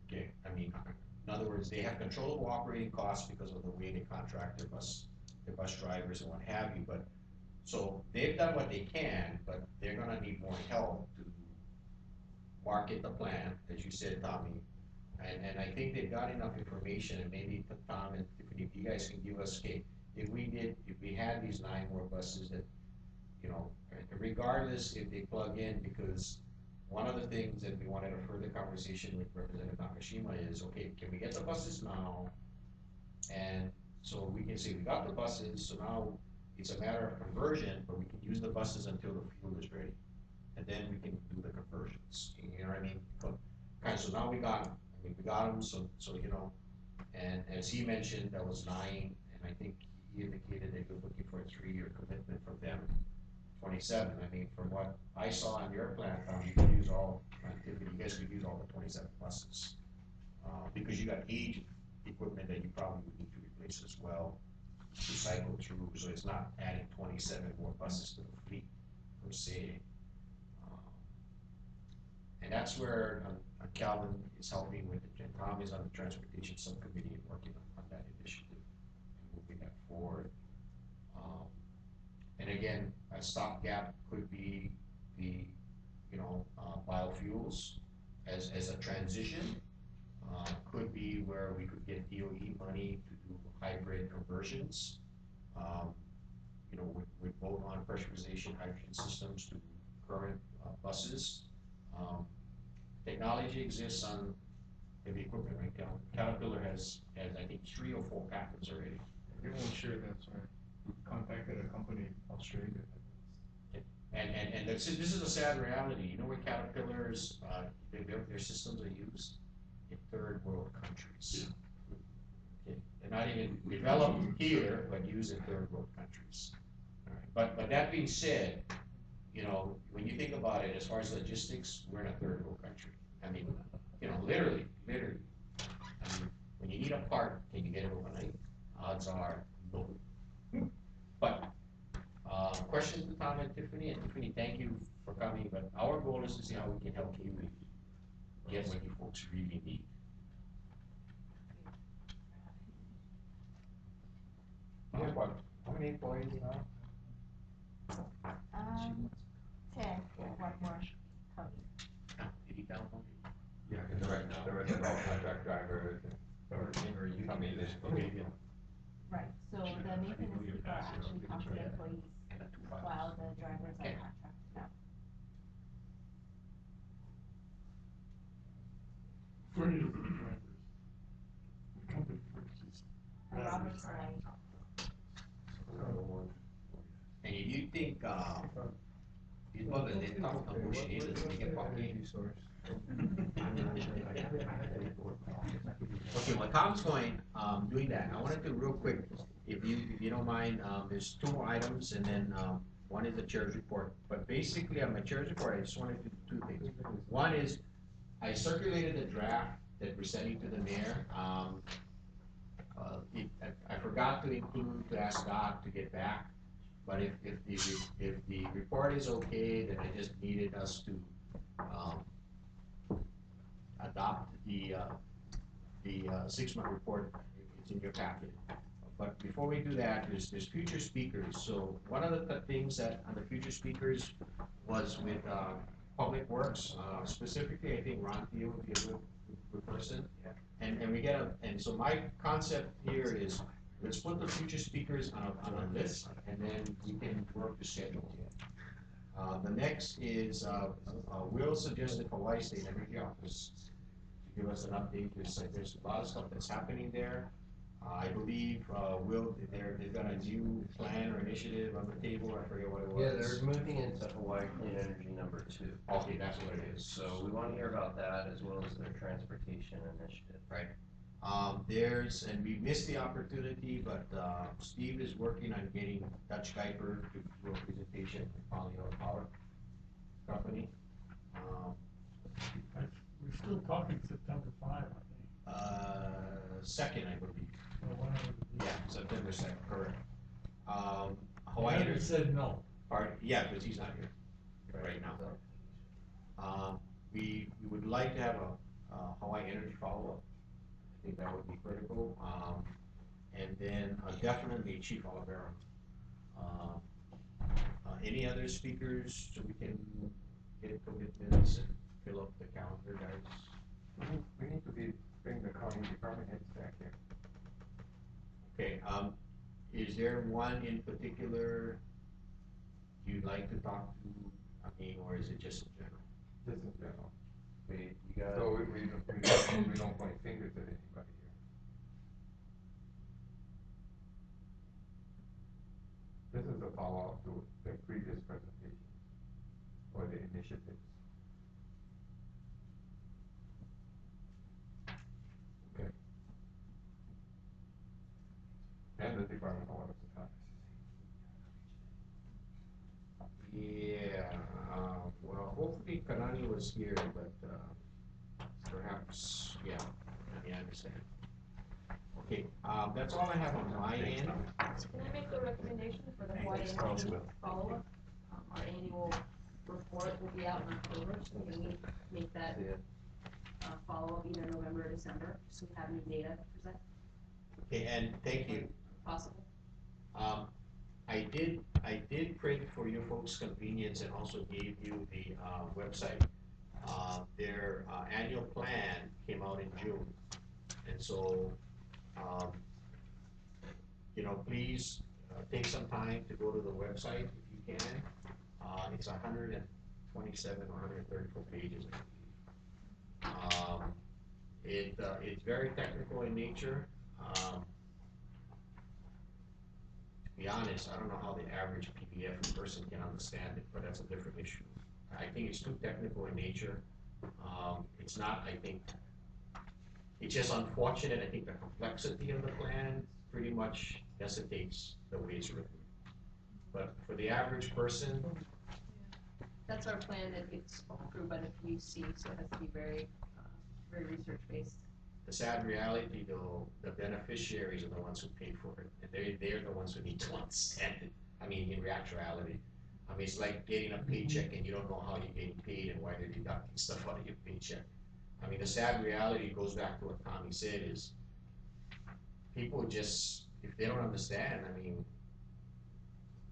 Okay, I mean, in other words, they have controllable operating costs because of the way they contract their bus drivers and what have you. But so they've done what they can, but they're gonna need more help to market the plan, as you said, Tommy. And I think they've got enough information, and maybe Tom and Tiffany, if you guys can give us, okay, if we had these 9 more buses that, you know, regardless if they plug in, because one of the things that we wanted a further conversation with Representative Nakashima is, okay, can we get the buses now? And so we can say we got the buses, so now it's a matter of conversion, but we can use the buses until the fuel is ready. And then we can do the conversions, you know what I mean? Okay, so now we got them. I mean, we got them, so you know, and as he mentioned, that was 9, and I think he indicated that you're looking for a 3-year commitment from them 27, I mean, from what I saw on your plan, you could use all, you guys could use all the 27 buses. Because you got aged equipment that you probably would need to replace as well to cycle through, so it's not adding 27 more buses to the fleet per se. And that's where Calvin is helping with it, and Tom is on the transportation subcommittee and working on that initiative and moving that forward. And again, a stopgap could be the, biofuels as a transition. Could be where we could get DOE money to do hybrid conversions, with bolt-on pressurization hydrogen systems to current buses. Technology exists on heavy equipment right now. Caterpillar has I think 3 or 4 patents already.
They won't share that, so I contacted a company in Australia.
And this is a sad reality. You know where Caterpillar's their systems are used? In third world countries. Okay. They're not even developed here, but used in third world countries. All right. But that being said, when you think about it, as far as logistics, we're in a third world country. I mean, literally. I mean, when you need a part, can you get it overnight? Odds are no. But questions to Tom and Tiffany, thank you for coming. But our goal is to see how we can help you get what you folks really need.
You have what, how many employees now?
10, one more coming.
Did he download it?
Yeah, and the rest are all contract drivers or you come in this.
Okay, yeah.
Right, so the maintenance people are actually company employees, while the drivers are contracted out.
Furniture drivers. The company purchases.
Robert's Light.
And you think, these buggers, they tough to negotiate, they get fucking. Okay, while Tom's going, doing that, I wanted to real quick, if you don't mind, there's 2 more items, and then, one is the chair's report. But basically, on my chair's report, I just wanted to do 2 things. One is, I circulated the draft that we're sending to the mayor. I forgot to ask Doc to get back, but if the report is okay, then I just needed us to, adopt the 6-month report. It's in your packet. But before we do that, there's future speakers. So one of the things that on the future speakers was with Public Works, specifically I think Ron Theo would be a good person. And so my concept here is, let's put the future speakers on a list, and then we can work the schedule. The next is, Will suggested Hawaii State Energy Office to give us an update. There's a lot of stuff that's happening there. I believe, Will, they've got a new plan or initiative on the table, I forget what it was.
Yeah, they're moving into Hawaii Clean Energy number 2.
Okay, that's what it is.
So we wanna hear about that as well as their transportation initiative.
Right. And we missed the opportunity, but, Steve is working on getting Dutch Kuiper to do a presentation on Polyol Power Company.
We're still talking September 5, I think.
2nd, I believe.
Or whenever the-
Yeah, September 2nd, correct. Hawaii
Whoever
Energy,
said no.
yeah, because he's not here right now. We would like to have a Hawaii Energy follow-up. I think that would be critical. And then definitely Chief Olivera. Any other speakers so we can get commitments and fill up the calendar, guys?
We need to bring the county department heads back here.
Okay, is there one in particular you'd like to talk to, or is it just in general?
Just in general.
You got.
So we don't point fingers at anybody here. This is a follow-up to the previous presentation, or the initiatives. Okay. And the Department of Water Supply.
Yeah, well, hopefully Kanani was here, but, perhaps, yeah, I understand. Okay, that's all I have on my end.
Can I make a recommendation for the Hawaii Energy follow-up? Our annual report will be out in October, so we make that follow-up either November or December, so we have any data to present,
Okay, and thank you.
possible.
I did print for your folks' convenience and also gave you the, website. Their, annual plan came out in June. And so, you know, please, take some time to go to the website if you can. It's 127 or 134 pages. It's very technical in nature. To be honest, I don't know how the average PDF person can understand it, but that's a different issue. I think it's too technical in nature. It's not, I think, it's just unfortunate. I think the complexity of the plan pretty much necessitates the way it's written. But for the average person,
That's our plan that gets approved by the PUC, so it has to be very, very research-based.
the sad reality though, the beneficiaries are the ones who pay for it. And they're the ones who need to understand it. I mean, in actuality. I mean, it's like getting a paycheck and you don't know how you're getting paid and why they're deducting stuff out of your paycheck. I mean, the sad reality goes back to what Tommy said is, people just, if they don't understand, I mean,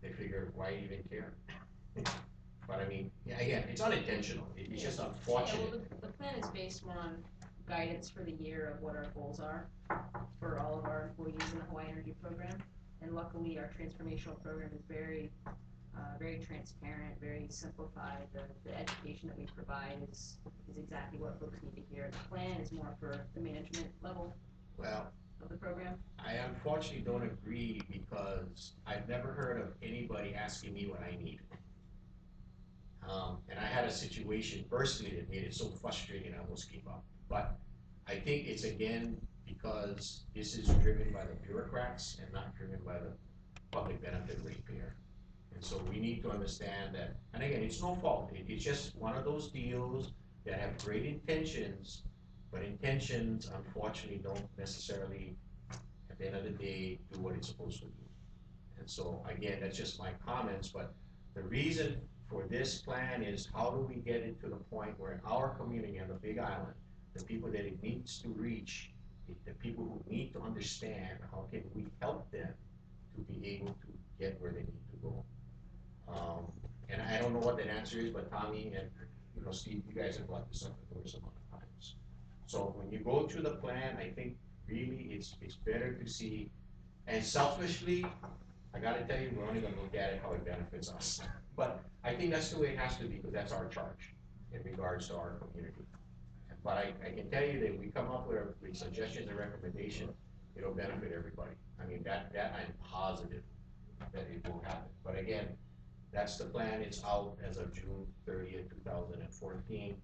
they figure, why even care? But I mean, yeah, again, it's unintentional, it's just
Yeah, well,
unfortunate.
the plan is based on guidance for the year of what our goals are for all of our employees in the Hawaii Energy Program. And luckily, our transformational program is very, very transparent, very simplified. The education that we provide is exactly what folks need to hear. The plan is more for the management level
Well,
of the program.
I unfortunately don't agree because I've never heard of anybody asking me what I need. And I had a situation personally that made it so frustrating I almost gave up. But I think it's again because this is driven by the bureaucrats and not driven by the public benefit ratepayer. And so we need to understand that, and again, it's no fault, it's just one of those deals that have great intentions, but intentions unfortunately don't necessarily, at the end of the day, do what it's supposed to do. And so again, that's just my comments, but the reason for this plan is how do we get it to the point where in our community on the Big Island, the people that it needs to reach, the people who need to understand, how can we help them to be able to get where they need to go? And I don't know what that answer is, but Tommy and, you know, Steve, you guys have brought this up numerous amount of times. So when you go through the plan, I think really it's better to see, and selfishly, I gotta tell you, we're only gonna look at it how it benefits us. But I think that's the way it has to be, because that's our charge in regards to our community. But I can tell you that if we come up with suggestions and recommendations, it'll benefit everybody. I mean, that I'm positive that it will happen. But again, that's the plan, it's out as of June 30th, 2014.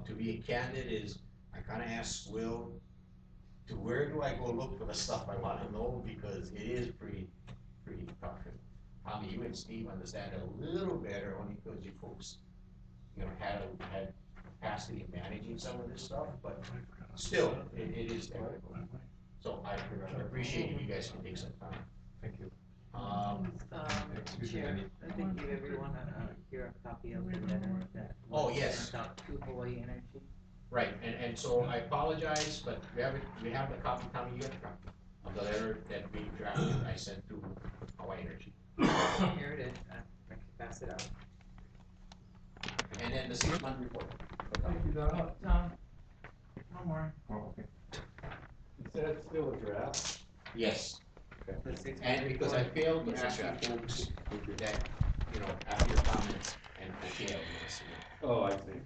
To be candid is, I kinda asked Will, to where do I go look for the stuff I wanna know, because it is pretty tough. And Tommy, you and Steve understand it a little better, only because you folks, you know, had capacity in managing some of this stuff, but still, it is technical. So I appreciate if you guys can take some time.
Thank you.
Chair, I think give everyone here a copy of the letter that
Oh,
was
yes.
sent out to Hawaii Energy.
Right, and so I apologize, but we have the copy, Tommy, you have the copy of the letter that we drafted, I sent to Hawaii Energy.
Here it is, I can pass it out.
And then the 6-month report.
Thank you, Don.
Tom, one more.
Oh, okay.
Is that still a draft?
Yes,
The 6-month
and because I
report.
failed to
Yes,
ask
sir.
you folks that, you know, after your comments and okay,
Oh, I see.